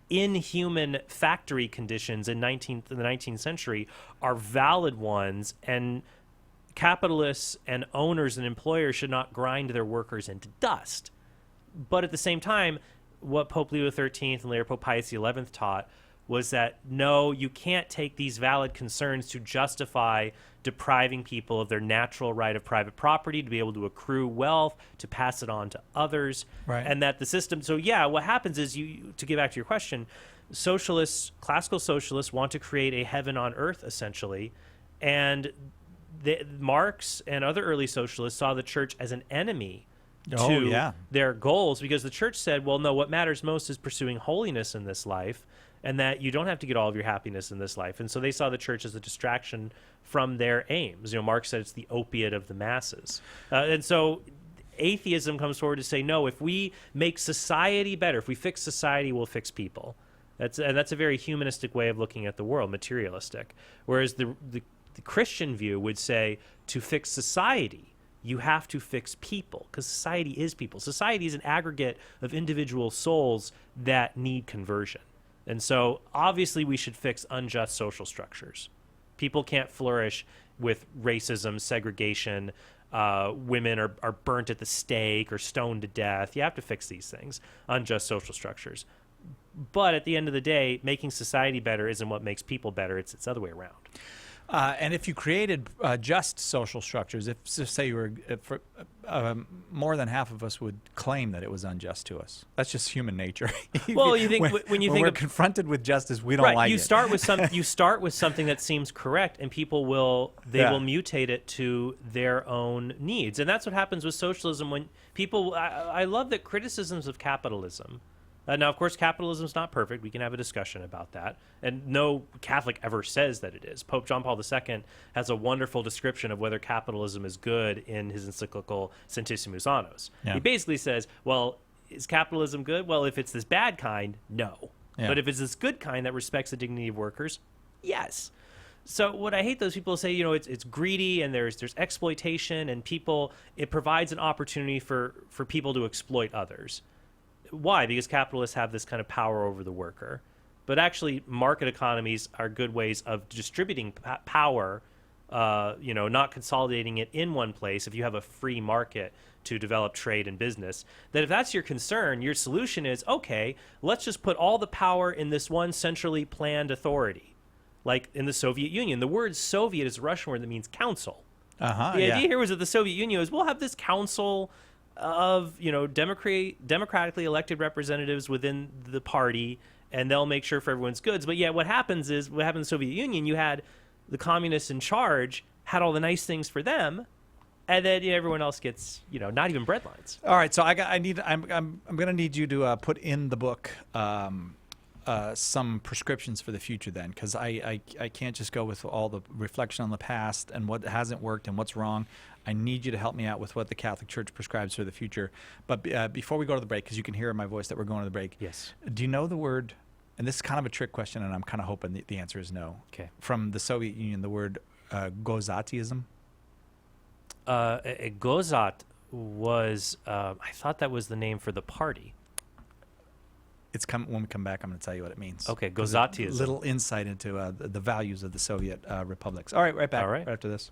inhuman factory conditions in the 19th century are valid ones, and capitalists and owners and employers should not grind their workers into dust. But at the same time, what Pope Leo XIII and later Pope Pius XI taught was that, no, you can't take these valid concerns to justify depriving people of their natural right of private property, to be able to accrue wealth, to pass it on to others. Right. And that the system, so yeah, what happens is, to get back to your question, socialists, classical socialists want to create a heaven on earth, essentially. And Marx and other early socialists saw the church as an enemy to their goals, because the church said, well, no, what matters most is pursuing holiness in this life, and that you don't have to get all of your happiness in this life. And so they saw the church as a distraction from their aims. Marx said it's the opiate of the masses. And so atheism comes forward to say, no, if we make society better, if we fix society, we'll fix people. That's a very humanistic way of looking at the world, materialistic. Whereas the Christian view would say, to fix society, you have to fix people, because society is people. Society is an aggregate of individual souls that need conversion. And so obviously we should fix unjust social structures. People can't flourish with racism, segregation. Women are burnt at the stake or stoned to death. You have to fix these things, unjust social structures. But at the end of the day, making society better isn't what makes people better. It's the other way around. And if you created just social structures, if say you were, more than half of us would claim that it was unjust to us. That's just human nature. Well, you think when you think we're of, confronted with justice, we don't like you it. start with you start with something that seems correct, and people will mutate it to their own needs, and that's what happens with socialism. When people, I love that criticisms of capitalism. Now, of course, capitalism is not perfect. We can have a discussion about that. And no Catholic ever says that it is. Pope John Paul II has a wonderful description of whether capitalism is good in his encyclical Centesimus Annus. Yeah. He basically says, well, is capitalism good? Well, if it's this bad kind, no. Yeah. But if it's this good kind that respects the dignity of workers, yes. So what I hate those people who say, it's greedy and there's exploitation, and it provides an opportunity for people to exploit others. Why? Because capitalists have this kind of power over the worker. But actually, market economies are good ways of distributing power, not consolidating it in one place if you have a free market to develop trade and business. That if that's your concern, your solution is, okay, let's just put all the power in this one centrally planned authority. Like in the Soviet Union. The word Soviet is a Russian word that means council. The idea here was that the Soviet Union was, we'll have this council of democratically elected representatives within the party, and they'll make sure for everyone's goods. But yet what happened in the Soviet Union, you had the communists in charge, had all the nice things for them, and then everyone else gets not even bread lines. All right, so I'm going to need you to put in the book some prescriptions for the future then, because I can't just go with all the reflection on the past and what hasn't worked and what's wrong. I need you to help me out with what the Catholic Church prescribes for the future. But before we go to the break, because you can hear in my voice that we're going to the break. Yes. Do you know the word, and this is kind of a trick question, and I'm kind of hoping the answer is no. Okay. From the Soviet Union, the word Gozatism? Gozat was, I thought that was the name for the party. When we come back, I'm going to tell you what it means. Okay, Gozatism. Little insight into the values of the Soviet republics. All right, right back. All right. Right after this.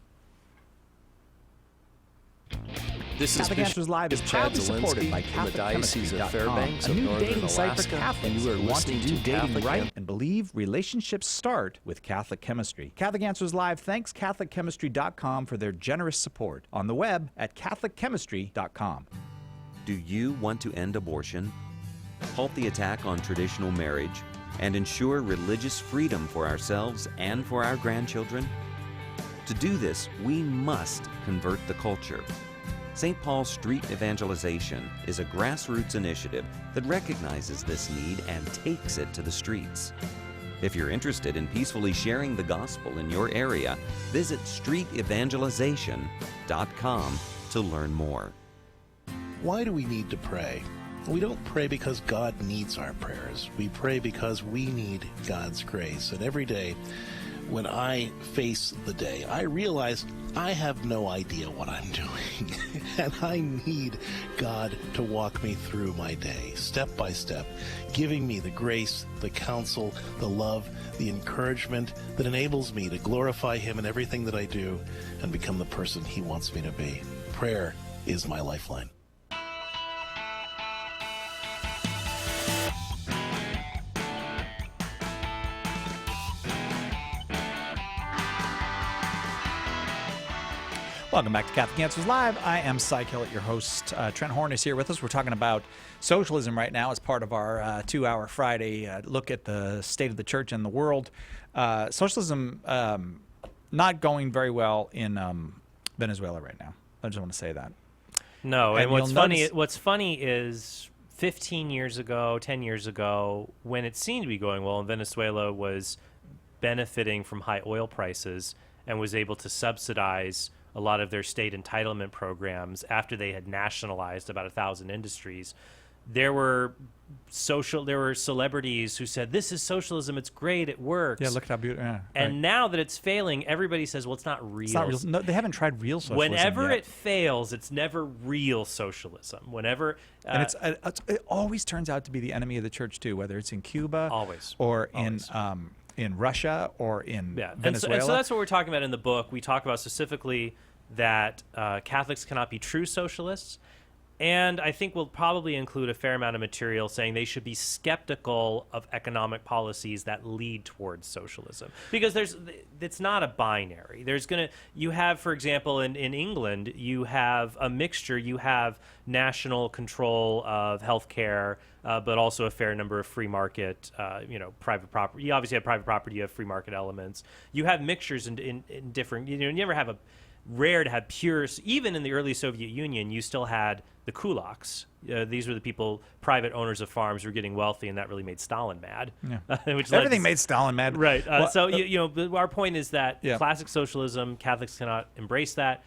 This is Answers Live is Chad proudly supported Zielinski by from the Diocese of CatholicChemistry.com, Fairbanks a of new Northern dating site for Alaska, Catholics and you are who want to listening do to dating Catholic right and believe relationships start with Catholic Chemistry. Catholic Answers Live thanks CatholicChemistry.com for their generous support on the web at CatholicChemistry.com. Do you want to end abortion, halt the attack on traditional marriage, and ensure religious freedom for ourselves and for our grandchildren? To do this, we must convert the culture. St. Paul Street Evangelization is a grassroots initiative that recognizes this need and takes it to the streets. If you're interested in peacefully sharing the gospel in your area, visit streetevangelization.com to learn more. Why do we need to pray? We don't pray because God needs our prayers. We pray because we need God's grace. And every day, when I face the day, I realize I have no idea what I'm doing. And I need God to walk me through my day, step by step, giving me the grace, the counsel, the love, the encouragement that enables me to glorify Him in everything that I do and become the person He wants me to be. Prayer is my lifeline. Welcome back to Catholic Answers Live. I am Cy Kellett, your host. Trent Horn is here with us. We're talking about socialism right now as part of our 2-hour Friday look at the state of the church and the world. Socialism not going very well in Venezuela right now. I just want to say that. No, and you'll what's funny is 15 years ago, 10 years ago, when it seemed to be going well, and Venezuela was benefiting from high oil prices and was able to subsidize a lot of their state entitlement programs after they had nationalized about 1,000 industries. There were celebrities who said, "This is socialism. It's great. It works." Yeah, look at how beautiful. Yeah, and right. now that it's failing, everybody says, "Well, it's not real." It's not real. No, they haven't tried real socialism Whenever yet. it fails, it's never real socialism. Whenever and it always turns out to be the enemy of the church too, whether it's in Cuba, or in Russia, or in Venezuela. And so that's what we're talking about in the book. We talk about specifically that Catholics cannot be true socialists, And I think we'll probably include a fair amount of material saying they should be skeptical of economic policies that lead towards socialism, because it's not a binary. You have, for example, in England, you have a mixture. You have national control of healthcare, but also a fair number of free market, private property. You obviously have private property. You have free market elements. You have mixtures in different. You never have rare to have pure. Even in the early Soviet Union, you still had the kulaks. These were the people, private owners of farms, who were getting wealthy, and that really made Stalin mad. Yeah. Everything made Stalin mad. Right. Our point is that classic socialism, Catholics cannot embrace that,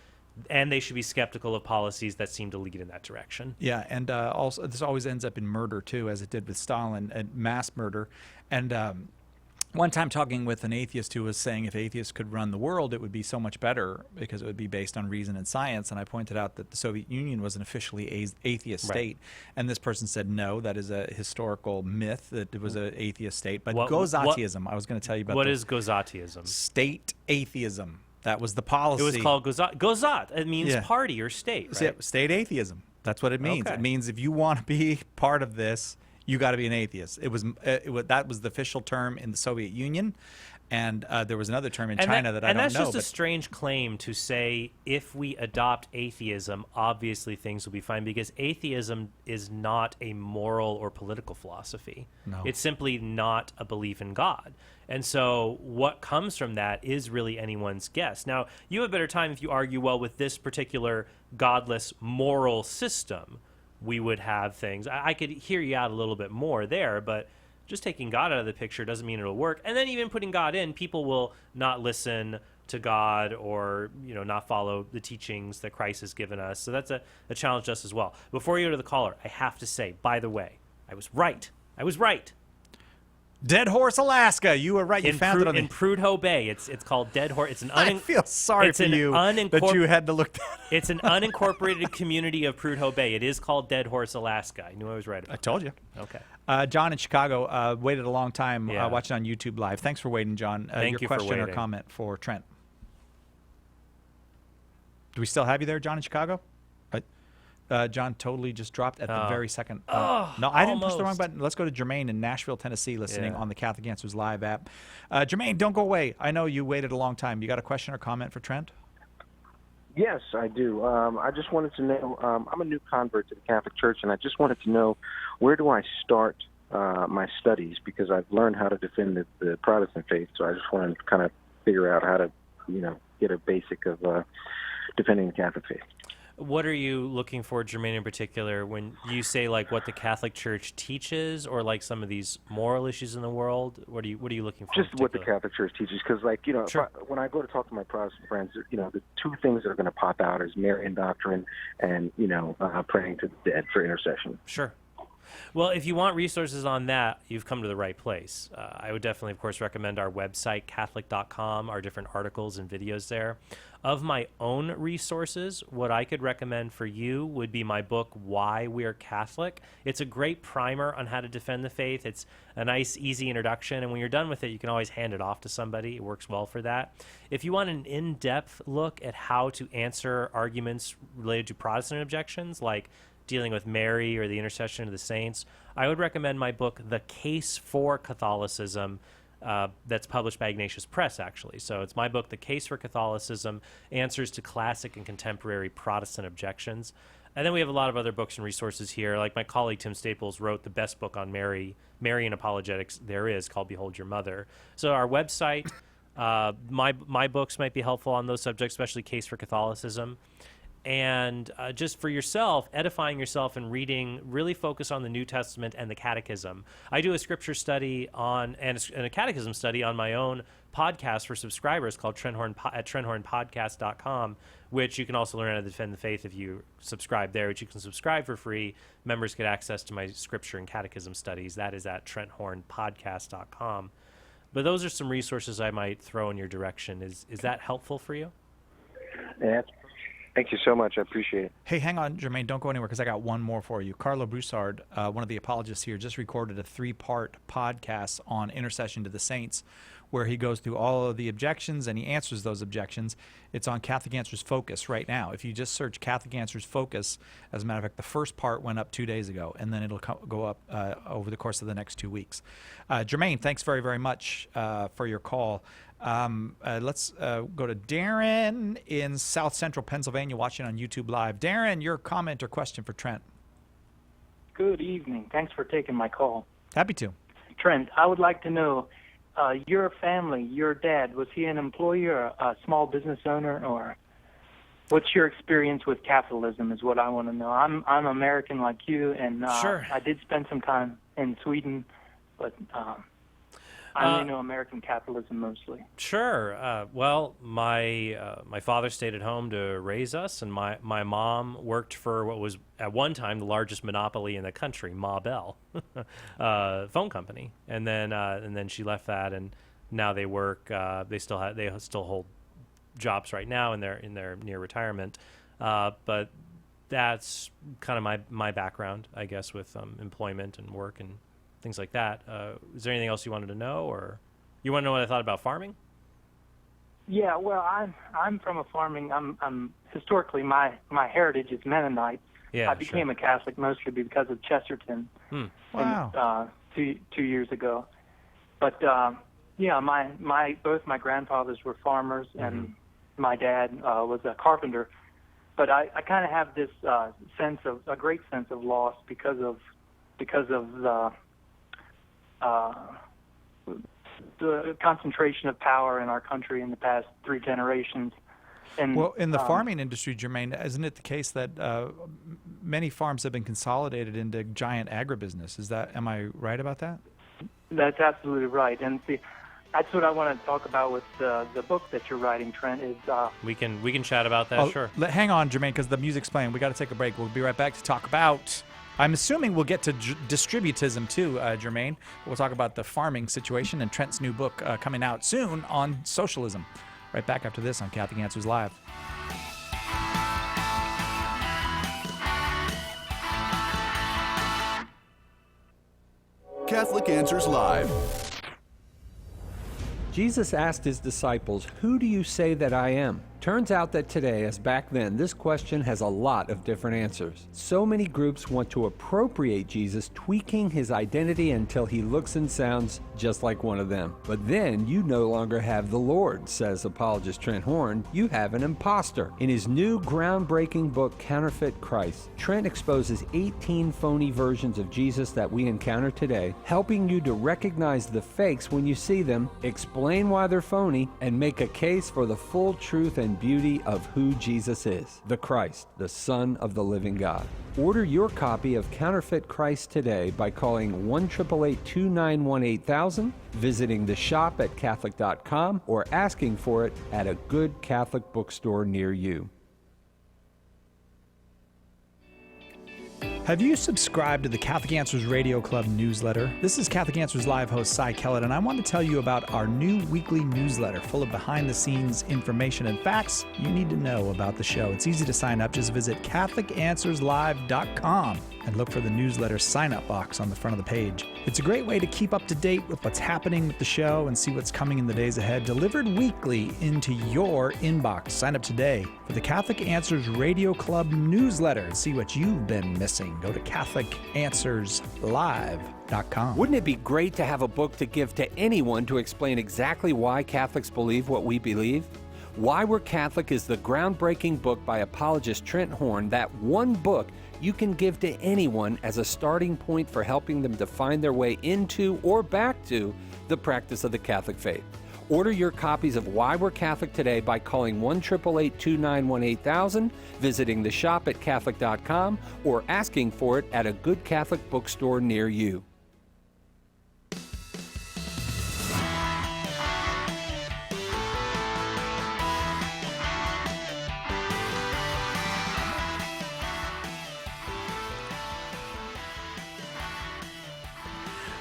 and they should be skeptical of policies that seem to lead in that direction. Yeah, and also this always ends up in murder too, as it did with Stalin, and mass murder. And one time talking with an atheist who was saying if atheists could run the world, it would be so much better because it would be based on reason and science. And I pointed out that the Soviet Union was an officially atheist state. And this person said, no, that is a historical myth, that it was an atheist state. But Gozatyism, I was going to tell you about What is Gozatyism? State atheism. That was the policy. It was called Gozat. It means party or state, right? State atheism. That's what it means. Okay. It means if you want to be part of this, you got to be an atheist. That was the official term in the Soviet Union, and there was another term in China that I don't know. And that's just a strange claim to say if we adopt atheism, obviously things will be fine, because atheism is not a moral or political philosophy. No. It's simply not a belief in God. And so what comes from that is really anyone's guess. Now, you have a better time if you argue, well, with this particular godless moral system, we would have things. I could hear you out a little bit more there, but just taking God out of the picture doesn't mean it'll work. And then even putting God in, people will not listen to God or not follow the teachings that Christ has given us. So that's a challenge just as well. Before you go to the caller, I have to say, by the way, I was right. Dead Horse, Alaska. You were right. You found it on in Prudhoe Bay. It's called Dead Horse. It's an I feel sorry for you that you had to look that up. It's an unincorporated community of Prudhoe Bay. It is called Dead Horse, Alaska. I knew I was right about I told you. Okay. John in Chicago waited a long time watching on YouTube Live. Thanks for waiting, John. Thank your you for question or waiting. comment for Trent? Do we still have you there, John in Chicago? John totally just dropped at the very second. No, I didn't push the wrong button. Let's go to Jermaine in Nashville, Tennessee, listening on the Catholic Answers Live app. Jermaine, don't go away. I know you waited a long time. You got a question or comment for Trent? Yes, I do. I just wanted to know, I'm a new convert to the Catholic Church, and I just wanted to know, where do I start my studies? Because I've learned how to defend the Protestant faith, so I just wanted to kind of figure out how to, get a basic of defending the Catholic faith. What are you looking for, Jermaine, in particular, when you say like what the Catholic Church teaches, or like some of these moral issues in the world? What are you looking for? Just what the Catholic Church teaches, because Sure. when I go to talk to my Protestant friends, the two things that are going to pop out is Marian doctrine and praying to the dead for intercession. Sure. Well, if you want resources on that, you've come to the right place. I would definitely, of course, recommend our website, Catholic.com, our different articles and videos there. Of my own resources, what I could recommend for you would be my book, Why We're Catholic. It's a great primer on how to defend the faith. It's a nice, easy introduction, and when you're done with it, you can always hand it off to somebody. It works well for that. If you want an in-depth look at how to answer arguments related to Protestant objections, like dealing with Mary or the intercession of the saints, I would recommend my book, The Case for Catholicism, that's published by Ignatius Press, actually. So it's my book, The Case for Catholicism, Answers to Classic and Contemporary Protestant Objections. And then we have a lot of other books and resources here. Like my colleague Tim Staples wrote the best book on Marian apologetics there is, called Behold Your Mother. So our website, my books might be helpful on those subjects, especially Case for Catholicism. And just for yourself, edifying yourself and reading, really focus on the New Testament and the Catechism. I do a scripture study and a catechism study on my own podcast for subscribers called at TrentHornPodcast.com, which you can also learn how to defend the faith if you subscribe there, which you can subscribe for free. Members get access to my scripture and catechism studies. That is at TrentHornPodcast.com. But those are some resources I might throw in your direction. Is that helpful for you? Yeah. Thank you so much. I appreciate it. Hey, hang on, Jermaine. Don't go anywhere because I got one more for you. Carlo Broussard, one of the apologists here, just recorded a 3-part podcast on intercession to the saints where he goes through all of the objections and he answers those objections. It's on Catholic Answers Focus right now. If you just search Catholic Answers Focus, as a matter of fact, the first part went up 2 days ago, and then it'll go up over the course of the next 2 weeks. Jermaine, thanks very, very much for your call. Let's go to Darren in South Central Pennsylvania watching on YouTube Live. Darren, your comment or question for Trent? Good evening. Thanks for taking my call. Happy to. Trent, I would like to know, your family, your dad, was he an employee or a small business owner, or what's your experience with capitalism is what I want to know. I'm American like you, and Sure. I did spend some time in Sweden, but I only know American capitalism mostly. Sure. Well, my father stayed at home to raise us, and my mom worked for what was at one time the largest monopoly in the country, Ma Bell, phone company, and then she left that, and now they work. They still hold jobs right now in their near retirement, but that's kind of my background, I guess, with employment and work and things like that. Is there anything else you wanted to know, or you want to know what I thought about farming? Yeah, well, I'm from a farming. I'm historically my heritage is Mennonite. Yeah, I became a Catholic mostly because of Chesterton. Wow. 2 years ago, but yeah, both my grandfathers were farmers, and my dad was a carpenter. But I kind of have this a great sense of loss because of the concentration of power in our country in the past 3 generations. And, well, in the farming industry, Jermaine, isn't it the case that many farms have been consolidated into giant agribusiness? Am I right about that? That's absolutely right. And see, that's what I want to talk about with the book that you're writing, Trent. Is we can chat about that. Sure. Hang on, Jermaine, because the music's playing. We got to take a break. We'll be right back to talk about. I'm assuming we'll get to distributism too, Jermaine. We'll talk about the farming situation and Trent's new book coming out soon on socialism. Right back after this on Catholic Answers Live. Catholic Answers Live. Jesus asked his disciples, "Who do you say that I am?" Turns out that today, as back then, this question has a lot of different answers. So many groups want to appropriate Jesus, tweaking his identity until he looks and sounds just like one of them. But then you no longer have the Lord, says apologist Trent Horn. You have an imposter. In his new groundbreaking book, Counterfeit Christ, Trent exposes 18 phony versions of Jesus that we encounter today, helping you to recognize the fakes when you see them, explain why they're phony, and make a case for the full truth and beauty of who Jesus is, the Christ, the Son of the living God. Order your copy of Counterfeit Christ today by calling 1-888-291-8000, visiting the shop at Catholic.com, or asking for it at a good Catholic bookstore near you. Have you subscribed to the Catholic Answers Radio Club newsletter? This is Catholic Answers Live host Cy Kellett, and I want to tell you about our new weekly newsletter full of behind-the-scenes information and facts you need to know about the show. It's easy to sign up. Just visit CatholicAnswersLive.com and look for the newsletter sign-up box on the front of the page. It's a great way to keep up to date with what's happening with the show and see what's coming in the days ahead, delivered weekly into your inbox. Sign up today for the Catholic Answers Radio Club newsletter and see what you've been missing. Go to CatholicAnswersLive.com. Wouldn't it be great to have a book to give to anyone to explain exactly why Catholics believe what we believe? Why We're Catholic is the groundbreaking book by apologist Trent Horn. That one book you can give to anyone as a starting point for helping them to find their way into or back to the practice of the Catholic faith. Order your copies of Why We're Catholic today by calling 1-888-291-8000, visiting the shop at Catholic.com, or asking for it at a good Catholic bookstore near you.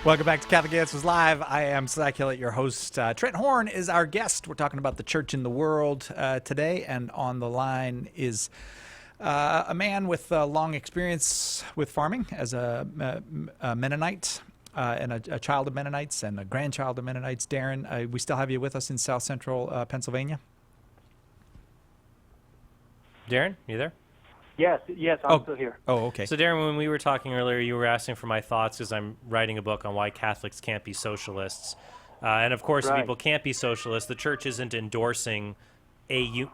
Welcome back to Catholic Answers Live. I am Cy Kellett, your host. Trent Horn is our guest. We're talking about the church in the world today, and on the line is a man with a long experience with farming as a Mennonite. and a child of Mennonites and a grandchild of Mennonites. Darren, we still have you with us in South Central Pennsylvania? Darren, you there? Yes, I'm still here. Oh, okay. So, Darren, when we were talking earlier, you were asking for my thoughts because I'm writing a book on why Catholics can't be socialists. And, of course, if Right. people can't be socialists, the church isn't endorsing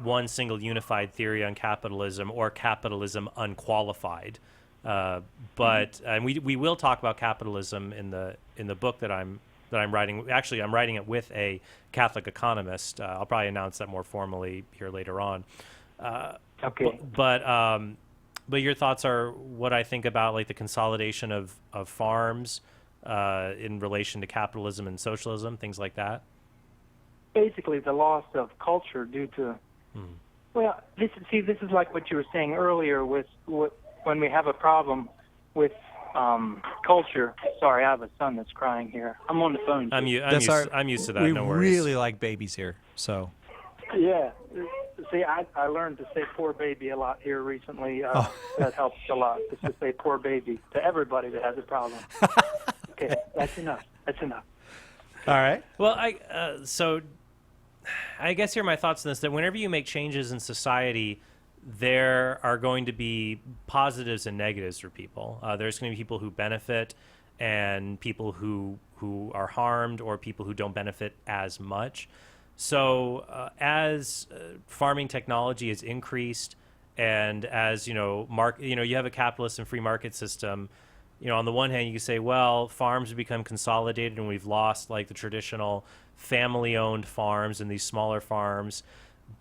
one single unified theory on capitalism or capitalism unqualified. But and we will talk about capitalism in the book that I'm writing. Actually, I'm writing it with a Catholic economist. I'll probably announce that more formally here later on. Okay. But your thoughts are what I think about like the consolidation of farms in relation to capitalism and socialism, things like that. Basically, the loss of culture due to well, this is like what you were saying earlier with when we have a problem with culture. Sorry, I have a son that's crying here. I'm on the phone. I'm used to that. We No worries. really like babies here, so. Yeah. See, I learned to say poor baby a lot here recently. That helps a lot, just to say poor baby to everybody that has a problem. Okay, that's enough. All right. Well, so I guess here are my thoughts on this, that whenever you make changes in society, there are going to be positives and negatives for people. There's going to be people who benefit and people who are harmed, or people who don't benefit as much. So as farming technology has increased, and as you have a capitalist and free market system, on the one hand you can say, well, farms have become consolidated and we've lost like the traditional family-owned farms and these smaller farms.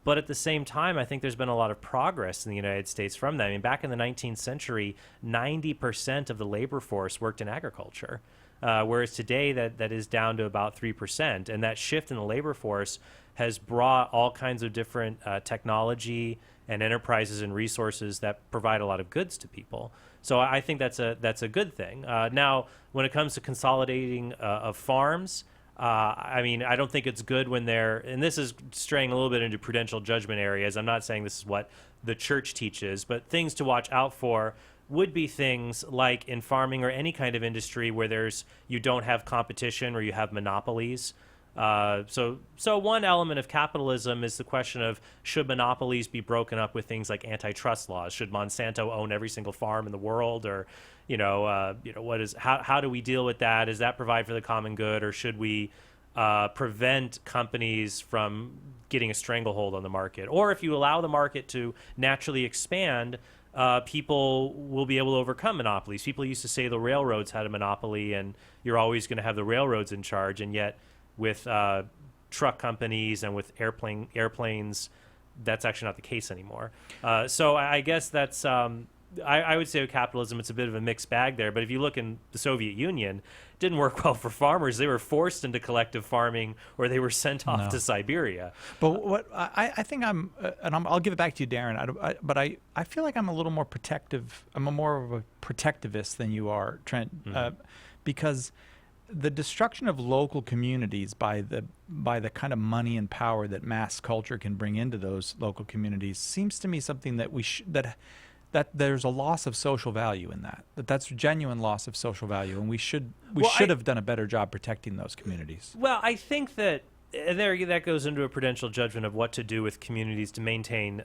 But at the same time, I think there's been a lot of progress in the United States from that. I mean, back in the 19th century, 90% of the labor force worked in agriculture. Whereas today that is down to about 3%. And that shift in the labor force has brought all kinds of different technology and enterprises and resources that provide a lot of goods to people. So I think that's a good thing. Now, when it comes to consolidating of farms, I mean, I don't think it's good when and this is straying a little bit into prudential judgment areas. I'm not saying this is what the church teaches, but things to watch out for would be things like in farming or any kind of industry where you don't have competition or you have monopolies. So one element of capitalism is the question of, should monopolies be broken up with things like antitrust laws? Should Monsanto own every single farm in the world, or how do we deal with that? Does that provide for the common good, or should we prevent companies from getting a stranglehold on the market? Or if you allow the market to naturally expand, people will be able to overcome monopolies. People used to say the railroads had a monopoly and you're always going to have the railroads in charge, and yet with truck companies and with airplanes, that's actually not the case anymore. So I guess that's I would say with capitalism, it's a bit of a mixed bag there. But if you look in the Soviet Union, it didn't work well for farmers. They were forced into collective farming, or they were sent off to Siberia. But what I think I'll give it back to you, Darren. But I feel like I'm a little more protective. I'm more of a protectivist than you are, Trent, because the destruction of local communities by the kind of money and power that mass culture can bring into those local communities seems to me something that that there's a loss of social value in that's a genuine loss of social value, and we should have done a better job protecting those communities. Well, I think that that goes into a prudential judgment of what to do with communities to maintain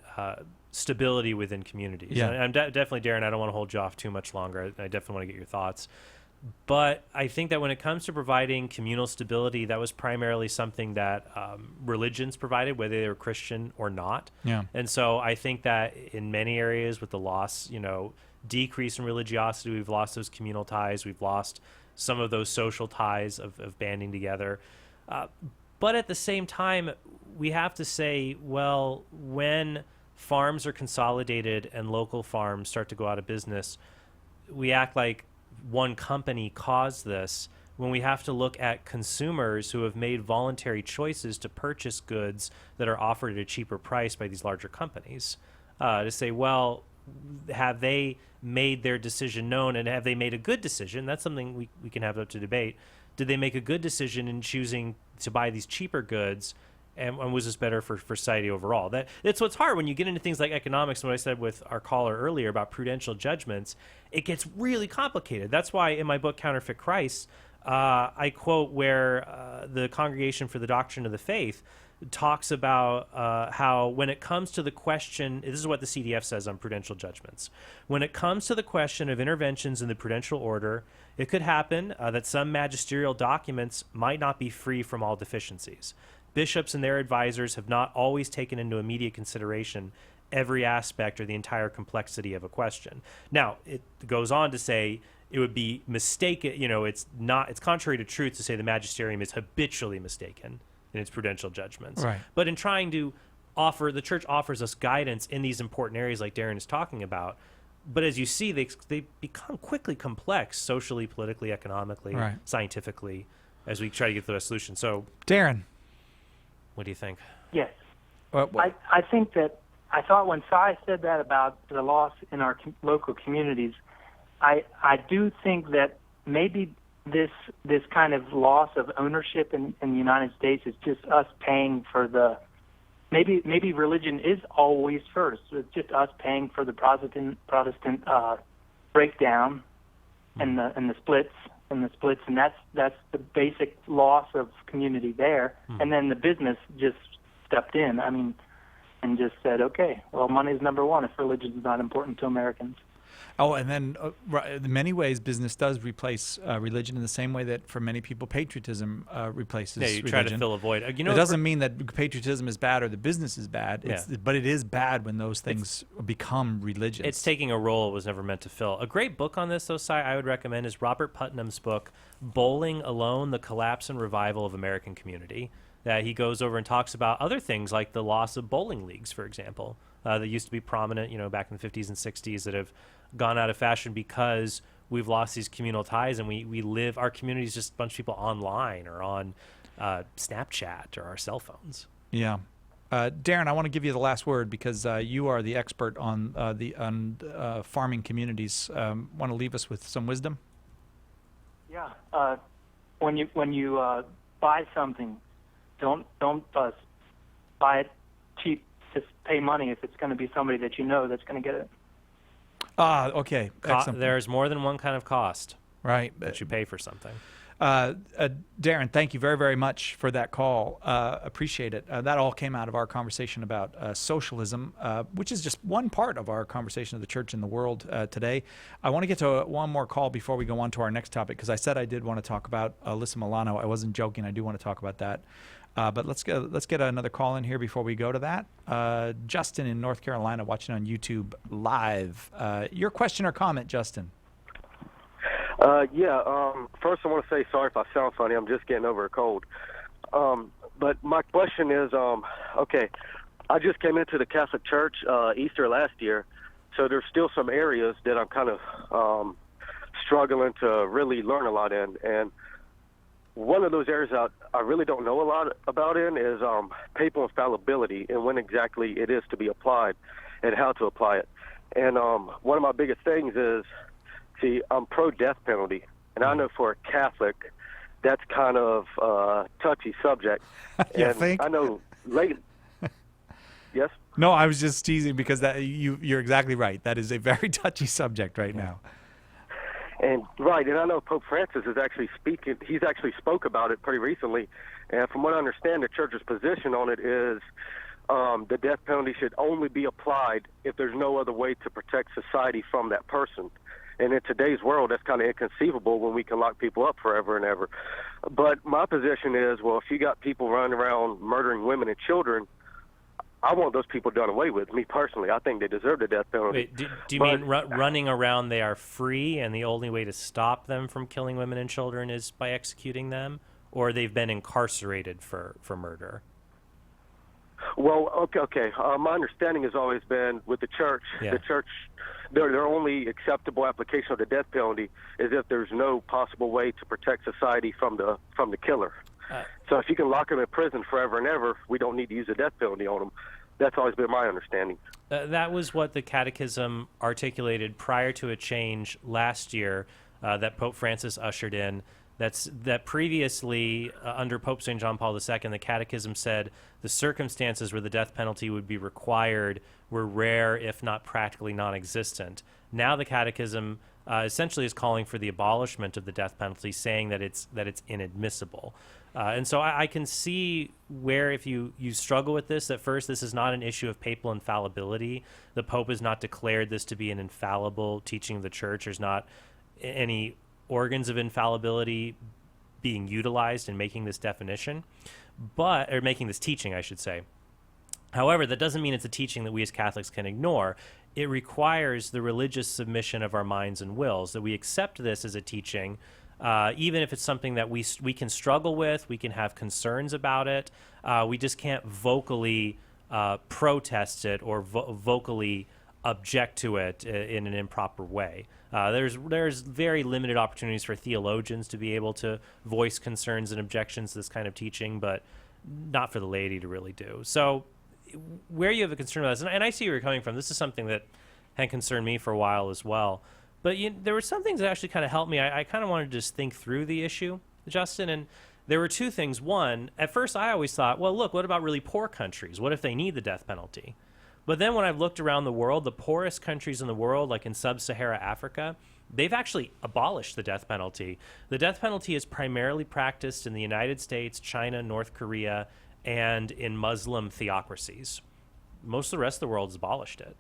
stability within communities. Yeah. And I'm definitely, Darren, I don't want to hold you off too much longer. I definitely want to get your thoughts. But I think that when it comes to providing communal stability, that was primarily something that religions provided, whether they were Christian or not. Yeah. And so I think that in many areas with the loss, decrease in religiosity, we've lost those communal ties. We've lost some of those social ties of banding together. But at the same time, we have to say, well, when farms are consolidated and local farms start to go out of business, we act like one company caused this, when we have to look at consumers who have made voluntary choices to purchase goods that are offered at a cheaper price by these larger companies. To say, well, have they made their decision known, and have they made a good decision? That's something we can have up to debate. Did they make a good decision in choosing to buy these cheaper goods, and was this better for society overall? That's what's hard when you get into things like economics, and what I said with our caller earlier about prudential judgments. It gets really complicated. That's why in my book, Counterfeit Christ, I quote where the Congregation for the Doctrine of the Faith talks about how when it comes to the question, this is what the CDF says on prudential judgments, when it comes to the question of interventions in the prudential order, it could happen that some magisterial documents might not be free from all deficiencies. Bishops and their advisors have not always taken into immediate consideration every aspect or the entire complexity of a question. Now, it goes on to say it would be mistaken, it's contrary to truth to say the magisterium is habitually mistaken in its prudential judgments. Right. But in trying to the church offers us guidance in these important areas like Darren is talking about. But as you see, they become quickly complex socially, politically, economically, Right. scientifically, as we try to get to a solution. So, Darren, what do you think? Yes. I think that I thought when Cy said that about the loss in our local communities, I do think that maybe this kind of loss of ownership in the United States is just us paying for the maybe religion is always first. It's just us paying for the Protestant breakdown and the splits, and that's the basic loss of community there. And then the business just stepped in. I mean, and just said, okay, well, money's number one if religion is not important to Americans. Oh, and then in many ways, business does replace religion in the same way that for many people, patriotism replaces religion. Yeah, you try to fill a void. It doesn't mean that patriotism is bad or the business is bad, but it is bad when those things become religious. It's taking a role it was never meant to fill. A great book on this, though, Si, I would recommend is Robert Putnam's book, Bowling Alone, The Collapse and Revival of American Community. That he goes over and talks about other things like the loss of bowling leagues, for example, that used to be prominent, back in the 50s and 60s that have gone out of fashion because we've lost these communal ties and we live, our community is just a bunch of people online or on Snapchat or our cell phones. Yeah. Darren, I want to give you the last word because you are the expert on farming communities. Want to leave us with some wisdom? Yeah. When you buy something, don't buy it cheap. Just pay money if it's going to be somebody that you know that's going to get it. Okay. Excellent. There's more than one kind of cost, right, that you pay for something. Darren, thank you very, very much for that call. Appreciate it. That all came out of our conversation about socialism, which is just one part of our conversation of the church in the world today. I want to get to one more call before we go on to our next topic, because I said I did want to talk about Alyssa Milano. I wasn't joking. I do want to talk about that. But let's get another call in here before we go to that. Justin in North Carolina, watching on YouTube Live. Your question or comment, Justin? First I want to say sorry if I sound funny. I'm just getting over a cold. But my question is, I just came into the Catholic Church Easter last year, so there's still some areas that I'm kind of struggling to really learn a lot in. And one of those areas I really don't know a lot about is papal infallibility and when exactly it is to be applied and how to apply it. And one of my biggest things is, see, I'm pro-death penalty, and I know for a Catholic, that's kind of a touchy subject. You think? I know late. Yes? No, I was just teasing because you're exactly right. That is a very touchy subject right now. And I know Pope Francis is actually speaking. He's actually spoke about it pretty recently, and from what I understand, the Church's position on it is the death penalty should only be applied if there's no other way to protect society from that person. And in today's world, that's kind of inconceivable when we can lock people up forever and ever. But my position is, well, if you got people running around murdering women and children, I want those people done away with. Me personally, I think they deserve the death penalty. Wait, do you mean running around they are free and the only way to stop them from killing women and children is by executing them? Or they've been incarcerated for murder? Well, okay. My understanding has always been with the Church, the Church, their only acceptable application of the death penalty is if there's no possible way to protect society from the killer. So if you can lock them in prison forever and ever, we don't need to use the death penalty on them. That's always been my understanding. That was what the Catechism articulated prior to a change last year that Pope Francis ushered in. That previously, under Pope St. John Paul II, the Catechism said the circumstances where the death penalty would be required were rare, if not practically non-existent. Now the Catechism essentially is calling for the abolishment of the death penalty, saying that it's inadmissible. And so I can see where, if you struggle with this, at first this is not an issue of papal infallibility. The Pope has not declared this to be an infallible teaching of the Church. There's not any organs of infallibility being utilized in making this definition, or making this teaching, I should say. However, that doesn't mean it's a teaching that we as Catholics can ignore. It requires the religious submission of our minds and wills, that we accept this as a teaching, even if it's something that we can struggle with, we can have concerns about it. We just can't vocally protest it or vocally object to it in an improper way. There's very limited opportunities for theologians to be able to voice concerns and objections to this kind of teaching, but not for the laity to really do. So where you have a concern about this, and I see where you're coming from, this is something that had concerned me for a while as well. But there were some things that actually kind of helped me. I kind of wanted to just think through the issue, Justin, and there were two things. One, at first I always thought, well, look, what about really poor countries? What if they need the death penalty? But then when I've looked around the world, the poorest countries in the world, like in sub-Saharan Africa, they've actually abolished the death penalty. The death penalty is primarily practiced in the United States, China, North Korea, and in Muslim theocracies. Most of the rest of the world has abolished it.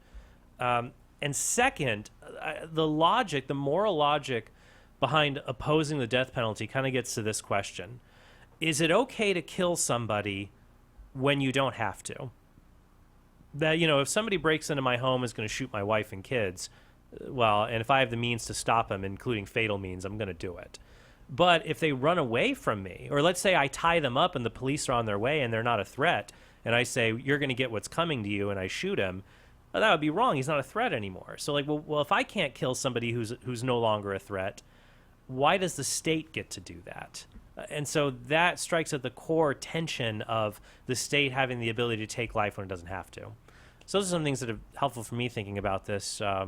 And second, the moral logic behind opposing the death penalty kind of gets to this question. Is it okay to kill somebody when you don't have to? That, if somebody breaks into my home and is going to shoot my wife and kids, well, and if I have the means to stop them, including fatal means, I'm going to do it. But if they run away from me, or let's say I tie them up and the police are on their way and they're not a threat, and I say, you're going to get what's coming to you, and I shoot him, well, that would be wrong. He's not a threat anymore. So well, if I can't kill somebody who's no longer a threat, why does the state get to do that? And so that strikes at the core tension of the state having the ability to take life when it doesn't have to. So those are some things that are helpful for me thinking about this. I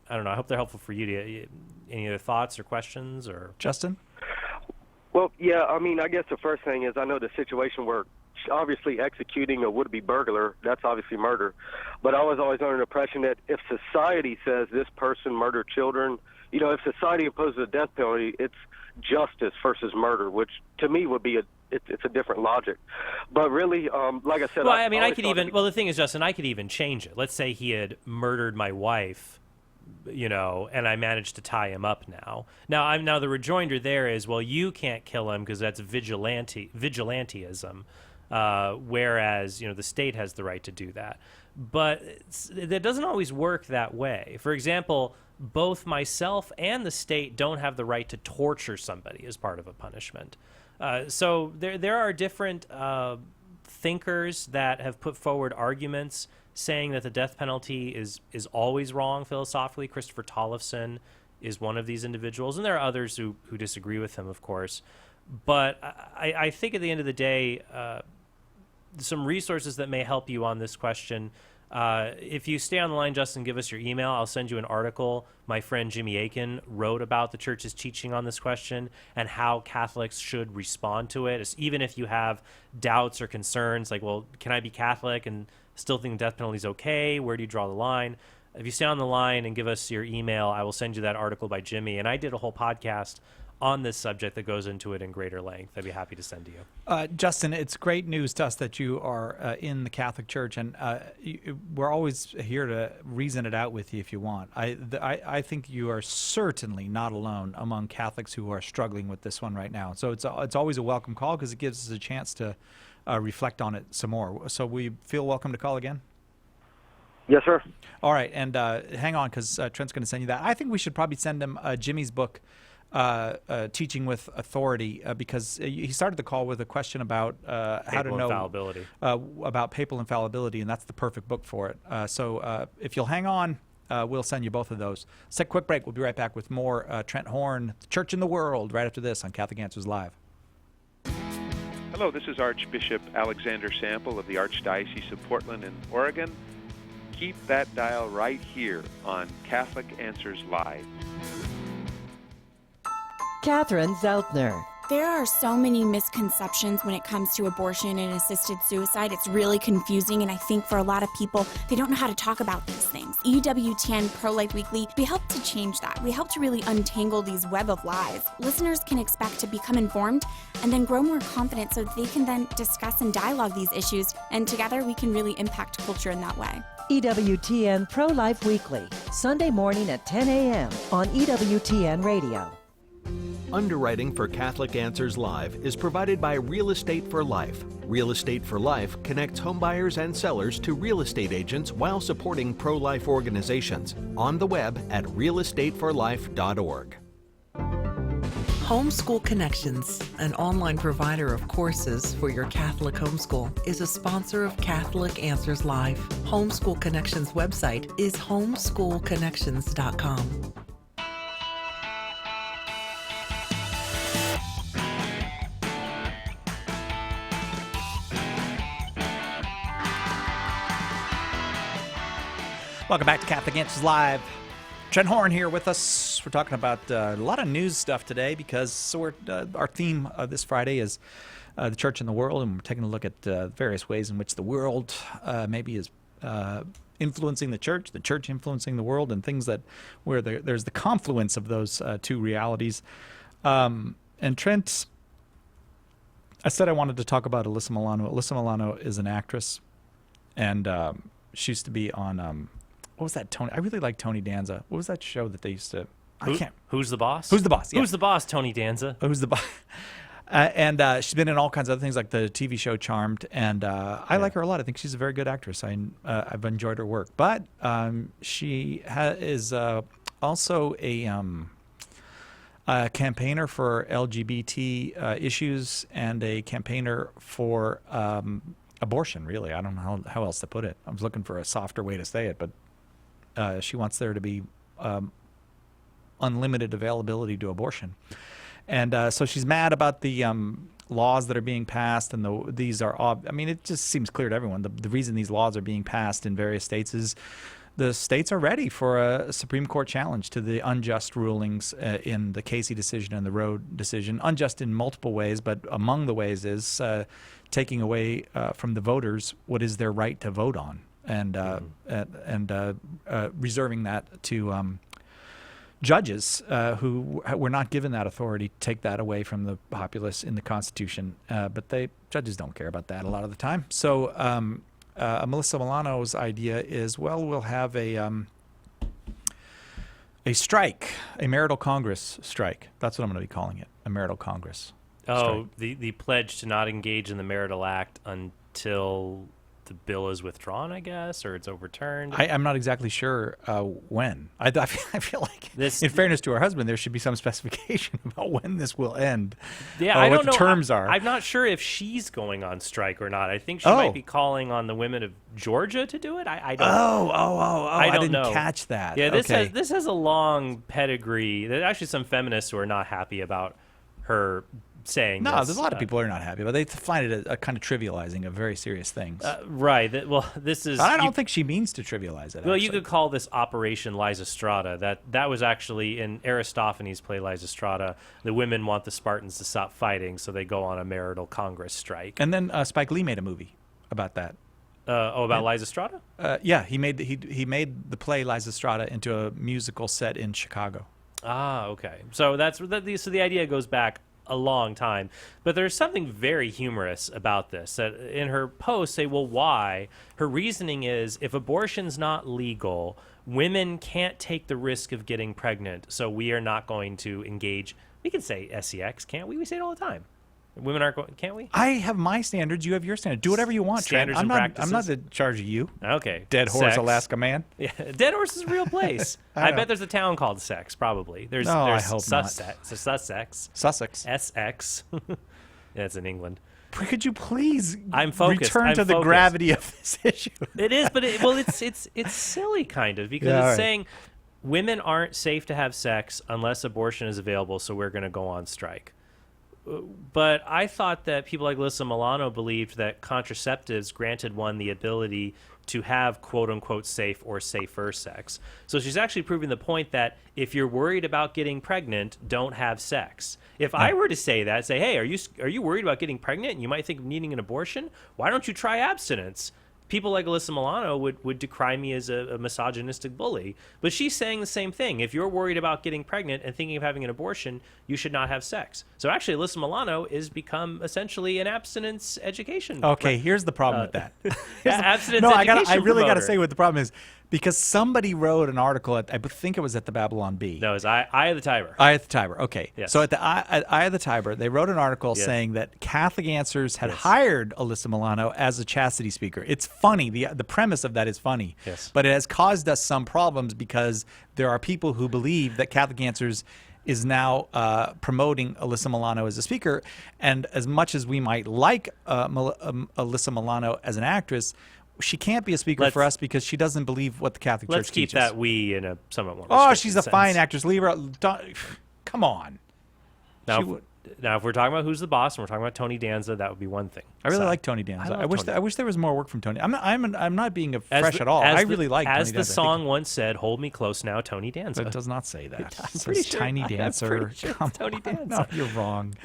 don't know. I hope they're helpful for you. Any other thoughts or questions? Or Justin? Well, yeah, I guess the first thing is I know the situation where obviously executing a would-be burglar, that's obviously murder. But I was always under the impression that if society says this person murdered children, if society opposes the death penalty, it's justice versus murder, which to me would be it's a different logic. But really, like I said, well, the thing is, Justin, I could even change it. Let's say he had murdered my wife, and I managed to tie him up now. Now the rejoinder there is, well, you can't kill him because that's vigilantism, whereas the state has the right to do that. But that doesn't always work that way. For example, both myself and the state don't have the right to torture somebody as part of a punishment. So there are different thinkers that have put forward arguments saying that the death penalty is always wrong philosophically. Christopher Tollefson is one of these individuals, and there are others who disagree with him, of course. But I think at the end of the day, some resources that may help you on this question. If you stay on the line, Justin, give us your email. I'll send you an article my friend Jimmy Akin wrote about the Church's teaching on this question and how Catholics should respond to it. Even if you have doubts or concerns, like, well, can I be Catholic and still think the death penalty is okay? Where do you draw the line? If you stay on the line and give us your email, I will send you that article by Jimmy. And I did a whole podcast on this subject that goes into it in greater length. I'd be happy to send to you. Justin, it's great news to us that you are in the Catholic Church, and we're always here to reason it out with you if you want. I think you are certainly not alone among Catholics who are struggling with this one right now. So it's always a welcome call because it gives us a chance to reflect on it some more. So we feel welcome to call again? Yes, sir. All right, and hang on because Trent's going to send you that. I think we should probably send him Jimmy's book, Teaching with Authority, because he started the call with a question about how to know infallibility. About papal infallibility, and that's the perfect book for it. So if you'll hang on, we'll send you both of those. Let's take a quick break. We'll be right back with more Trent Horn, the Church in the World, right after this on Catholic Answers Live. Hello, this is Archbishop Alexander Sample of the Archdiocese of Portland in Oregon. Keep that dial right here on Catholic Answers Live. Catherine Zeltner. There are so many misconceptions when it comes to abortion and assisted suicide. It's really confusing, and I think for a lot of people, they don't know how to talk about these things. EWTN Pro-Life Weekly, we help to change that. We help to really untangle these web of lies. Listeners can expect to become informed and then grow more confident so they can then discuss and dialogue these issues, and together we can really impact culture in that way. EWTN Pro-Life Weekly, Sunday morning at 10 a.m. on EWTN Radio. Underwriting for Catholic Answers Live is provided by Real Estate for Life. Real Estate for Life connects homebuyers and sellers to real estate agents while supporting pro-life organizations. On the web at realestateforlife.org. Homeschool Connections, an online provider of courses for your Catholic homeschool, is a sponsor of Catholic Answers Live. Homeschool Connections website is homeschoolconnections.com. Welcome back to Catholic Answers Live. Trent Horn here with us. We're talking about a lot of news stuff today because our theme this Friday is the church in the world, and we're taking a look at various ways in which the world maybe is influencing the church influencing the world, and things that where there's the confluence of those two realities. And Trent, I said I wanted to talk about Alyssa Milano. Alyssa Milano is an actress, and she used to be on what was that, Tony? I really like Tony Danza. What was that show that they used to? Who's the Boss? Who's the Boss? Yeah. Who's the Boss? Tony Danza. Who's the Boss? And she's been in all kinds of other things like the TV show Charmed, and I like her a lot. I think she's a very good actress. I've enjoyed her work, but she is also a campaigner for LGBT issues and a campaigner for abortion. Really, I don't know how else to put it. I was looking for a softer way to say it, but she wants there to be unlimited availability to abortion. And so she's mad about the laws that are being passed, and these are I mean, it just seems clear to everyone. The reason these laws are being passed in various states is the states are ready for a Supreme Court challenge to the unjust rulings in the Casey decision and the Roe decision. Unjust in multiple ways, but among the ways is taking away from the voters what is their right to vote on, and reserving that to judges who were not given that authority to take that away from the populace in the Constitution. But judges don't care about that a lot of the time. So Alyssa Milano's idea is, well, we'll have a strike, a marital Congress strike. That's what I'm going to be calling it, a marital Congress. Oh, the pledge to not engage in the marital act until the bill is withdrawn, I guess, or it's overturned. I'm not exactly sure when. I feel like, in fairness to her husband, there should be some specification about when this will end. Yeah, I don't know. What the terms are. I'm not sure if she's going on strike or not. I think she might be calling on the women of Georgia to do it. I don't. I didn't catch that. Yeah, okay. this has a long pedigree. There's actually some feminists who are not happy about her saying no, this. there's a lot of people who are not happy, but they find it a kind of trivializing of very serious things. Right. This is. I don't think she means to trivialize it. Well, you could call this Operation Lysistrata. That was actually in Aristophanes' play Lysistrata. The women want the Spartans to stop fighting, so they go on a marital Congress strike. And then Spike Lee made a movie about that. About Lysistrata? Yeah, he made the play Lysistrata into a musical set in Chicago. Ah, okay. So so the idea goes back a long time, but there's something very humorous about this. That in her post, say, well, why? Her reasoning is, if abortion's not legal, women can't take the risk of getting pregnant, so we are not going to engage. We can say sex, can't we? We say it all the time. Women aren't going, can't we? I have my standards. You have your standards. Do whatever you want, Standards Trent. and practices. I'm not in charge of you. Okay. Dead Horse, Sex. Alaska Man. Yeah, Dead Horse is a real place. I bet there's a town called Sex, probably. There's I hope Sussex. Sussex. Sussex. SX. Yeah, it's in England. Could you please I'm focused. return I'm to the focused. gravity of this issue? It is, but it's silly kind of, because it's saying women aren't safe to have sex unless abortion is available, so we're going to go on strike. But I thought that people like Alyssa Milano believed that contraceptives granted one the ability to have quote-unquote safe or safer sex. So she's actually proving the point that if you're worried about getting pregnant, don't have sex. If I were to say that, say, hey, are you worried about getting pregnant and you might think of needing an abortion? Why don't you try abstinence? people like Alyssa Milano would decry me as a misogynistic bully. But she's saying the same thing. If you're worried about getting pregnant and thinking of having an abortion, you should not have sex. So actually, Alyssa Milano is become essentially an abstinence education. Okay, here's the problem with that. Abstinence No, education I really got to promoter. say what the problem is, because somebody wrote an article I think it was at the Babylon Bee. No, it was Eye of the Tiber. Eye of the Tiber. Okay. Yes. So at Eye of the Tiber, they wrote an article Yes. saying that Catholic Answers had Yes. hired Alyssa Milano as a chastity speaker. It's funny. The premise of that is funny. Yes. But it has caused us some problems because there are people who believe that Catholic Answers is now promoting Alyssa Milano as a speaker. And as much as we might like Alyssa Milano as an actress, she can't be a speaker for us because she doesn't believe what the Catholic Let's Church keep teaches. that we in a somewhat more. Oh, restricted she's a sense. fine actress. Leave her. Come on. Now, now, if we're talking about who's the boss and we're talking about Tony Danza, that would be one thing. I really So, like Tony Danza. love I wish Tony. I wish there was more work from Tony. I'm not being As fresh the- at all. as I the- really like as Tony the Danza. song once said, "Hold me close now, Tony Danza." It does not say that. I'm It pretty says sure. Tiny I'm Dancer. pretty sure it's Come Tony on. Danza. No, you're wrong.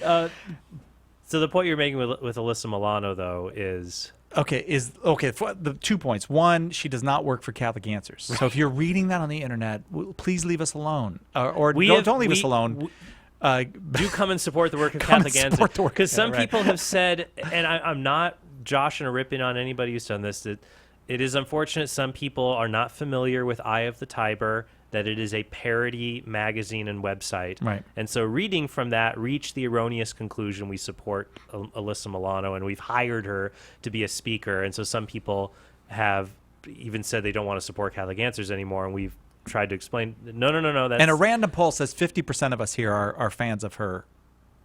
So the point you're making with Alyssa Milano, though, is For the 2 points. One, she does not work for Catholic Answers. So if you're reading that on the internet, please leave us alone, or don't leave us alone. Do come and support the work of Come and Catholic Answers. support the work- Because some yeah, right. people have said, and I'm not joshing or ripping on anybody who's done this, that it is unfortunate some people are not familiar with Eye of the Tiber, that it is a parody magazine and website. Right. And so reading from that reached the erroneous conclusion we support Alyssa Milano and we've hired her to be a speaker. And so some people have even said they don't want to support Catholic Answers anymore, and we've tried to explain, no. That's, And a random poll says 50% of us here are fans of her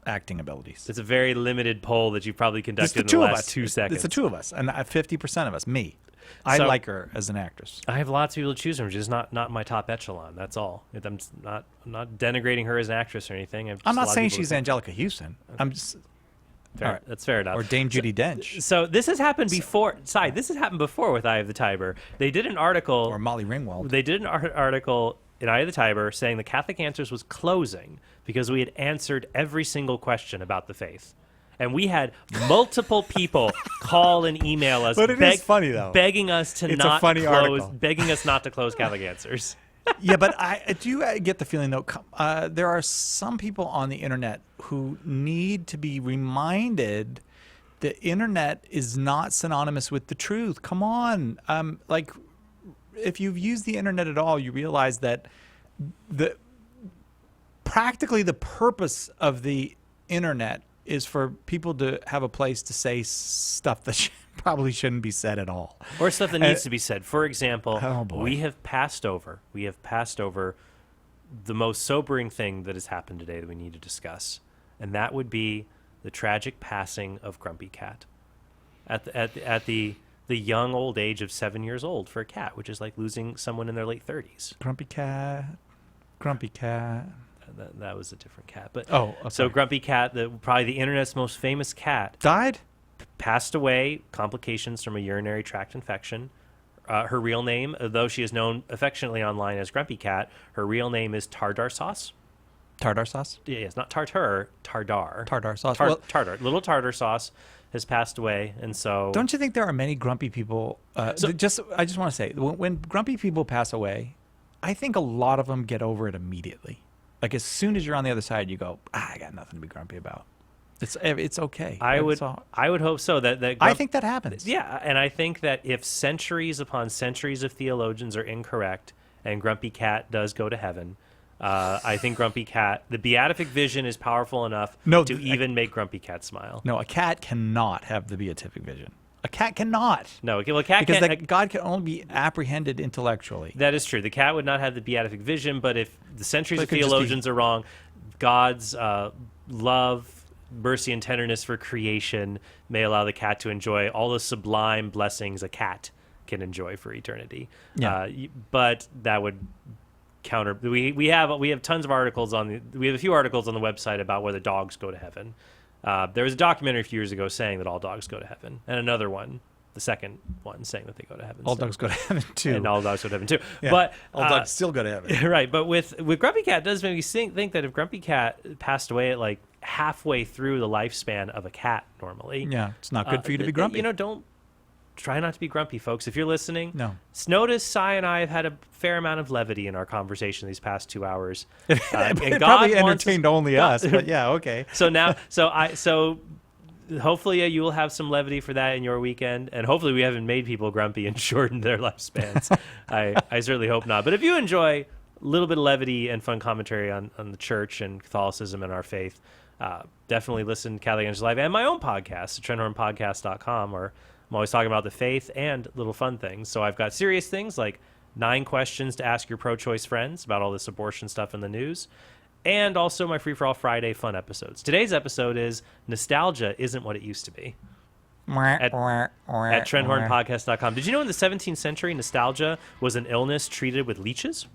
acting abilities. It's a very limited poll that you've probably It's conducted the in the two of last us. 2 seconds. It's the two of us, and 50% of us. Me, I So- like her as an actress. I have lots of people to choose from, just not my top echelon. That's all. I'm not denigrating her as an actress or anything. I'm not saying she's Angelica Houston. I'm just. Fair. All right. That's fair enough. Or Dame Judi Dench. So this has happened before. This has happened before with Eye of the Tiber. They did an article. Or Molly Ringwald. They did an article in Eye of the Tiber saying the Catholic Answers was closing because we had answered every single question about the faith. And we had multiple people call and email us, But it is funny, though. begging us to It's a not funny close, article. begging us not to close Catholic Answers. Yeah, but I do get the feeling, though, there are some people on the internet who need to be reminded the internet is not synonymous with the truth. Come on. If you've used the internet at all, you realize that practically the purpose of the internet is for people to have a place to say stuff that probably shouldn't be said at all. Or stuff that needs to be said. For example, Oh, boy. we have passed over the most sobering thing that has happened today that we need to discuss, and that would be the tragic passing of Grumpy Cat at the young old age of 7 years old for a cat, which is like losing someone in their late 30s. Grumpy Cat. That was a different cat, but Oh, so okay. Grumpy Cat, probably the internet's most famous cat, died, passed away, complications from a urinary tract infection. Her real name, though she is known affectionately online as Grumpy Cat, her real name is Tartar Sauce. Tartar sauce? Yeah, it's not tartar, Tardar. Tartar sauce. Tartar. Little Tartar Sauce has passed away, and so Don't you think there are many grumpy people? I just want to say, when grumpy people pass away, I think a lot of them get over it immediately. Like as soon as you're on the other side, you go, I got nothing to be grumpy about. It's okay. I would hope so. That I think that happens. Yeah, and I think that if centuries upon centuries of theologians are incorrect, and Grumpy Cat does go to heaven, I think Grumpy Cat, the beatific vision is powerful enough to even make Grumpy Cat smile. No, a cat cannot have the beatific vision. A cat cannot. No, well, a cat because can't. God can only be apprehended intellectually. That is true. The cat would not have the beatific vision, but if the centuries But it of could just be- theologians are wrong, God's love, mercy, and tenderness for creation may allow the cat to enjoy all the sublime blessings a cat can enjoy for eternity. Yeah. But that would counter. We have tons of articles we have a few articles on the website about whether dogs go to heaven. There was a documentary a few years ago saying that all dogs go to heaven, and another one, the second one, saying that they go to heaven. All dogs go to heaven too. And all dogs go to heaven too. Yeah. But all dogs still go to heaven. Right, but with Grumpy Cat, it does make me think that if Grumpy Cat passed away at like halfway through the lifespan of a cat normally, Yeah, it's not good for you to be grumpy. Don't try not to be grumpy, folks. If you're listening, No. Notice Cy and I have had a fair amount of levity in our conversation these past 2 hours. It probably entertained only us, but yeah, okay. So hopefully you will have some levity for that in your weekend, and hopefully we haven't made people grumpy and shortened their lifespans. I certainly hope not. But if you enjoy a little bit of levity and fun commentary on the church and Catholicism and our faith, definitely listen to Catholic Answers Live and my own podcast, TrentHornPodcast.com, where I'm always talking about the faith and little fun things. So I've got serious things like 9 questions to ask your pro-choice friends about all this abortion stuff in the news, and also my Free For All Friday fun episodes. Today's episode is Nostalgia Isn't What It Used to Be. At TrentHornPodcast.com. Did you know in the 17th century, nostalgia was an illness treated with leeches?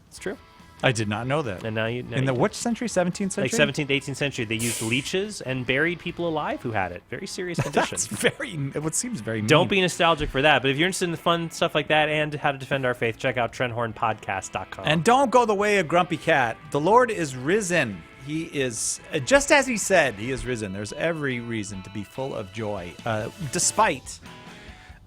It's true. I did not know that. And now in the which century? 17th century? Like 17th, 18th century, they used leeches and buried people alive who had it. Very serious condition. It seems very mean. Don't be nostalgic for that. But if you're interested in the fun stuff like that and how to defend our faith, check out TrentHornPodcast.com. And don't go the way of Grumpy Cat. The Lord is risen. He is, just as he said, he is risen. There's every reason to be full of joy, despite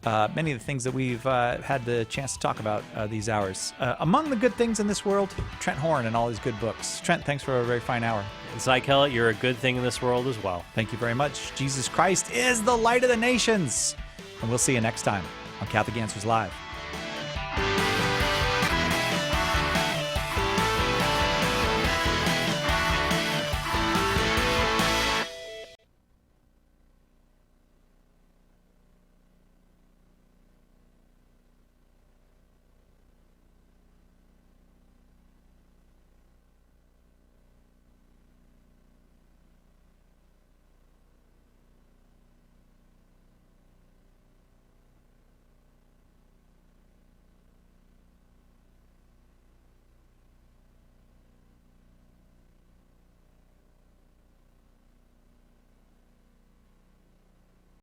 many of the things that we've had the chance to talk about these hours. Among the good things in this world, Trent Horn and all his good books. Trent, thanks for a very fine hour. And Cy Kellett, you're a good thing in this world as well. Thank you very much. Jesus Christ is the light of the nations. And we'll see you next time on Catholic Answers Live.